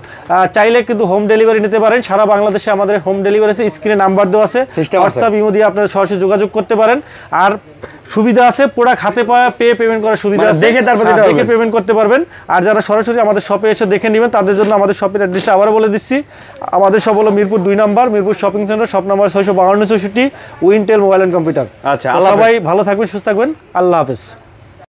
চাইলে কিন্তু হোম ডেলিভারি নিতে পারেন সারা বাংলাদেশে আমাদের হোম ডেলিভারি আছে স্ক্রিনে নাম্বার দেওয়া আছে WhatsApp ইমো দিয়ে আপনারা সরাসরি যোগাযোগ করতে পারেন আর সুবিধা আছে পুরো খাতে পেমেন্ট করার সুবিধা আছে দেখে পেমেন্ট করতে পারবেন আর যারা সরাসরি আমাদের শপে এসে দেখে নেবেন তাদের জন্য আমাদের শপের অ্যাড্রেসটা আবারও বলে দিচ্ছি আমাদের শপ হলো Mirpur 2 number Mirpur shopping centre shop number 652 64 Wintel mobile and computer. আচ্ছা সবাই ভালো থাকবেন সুস্থ থাকবেন আল্লাহ হাফেজ।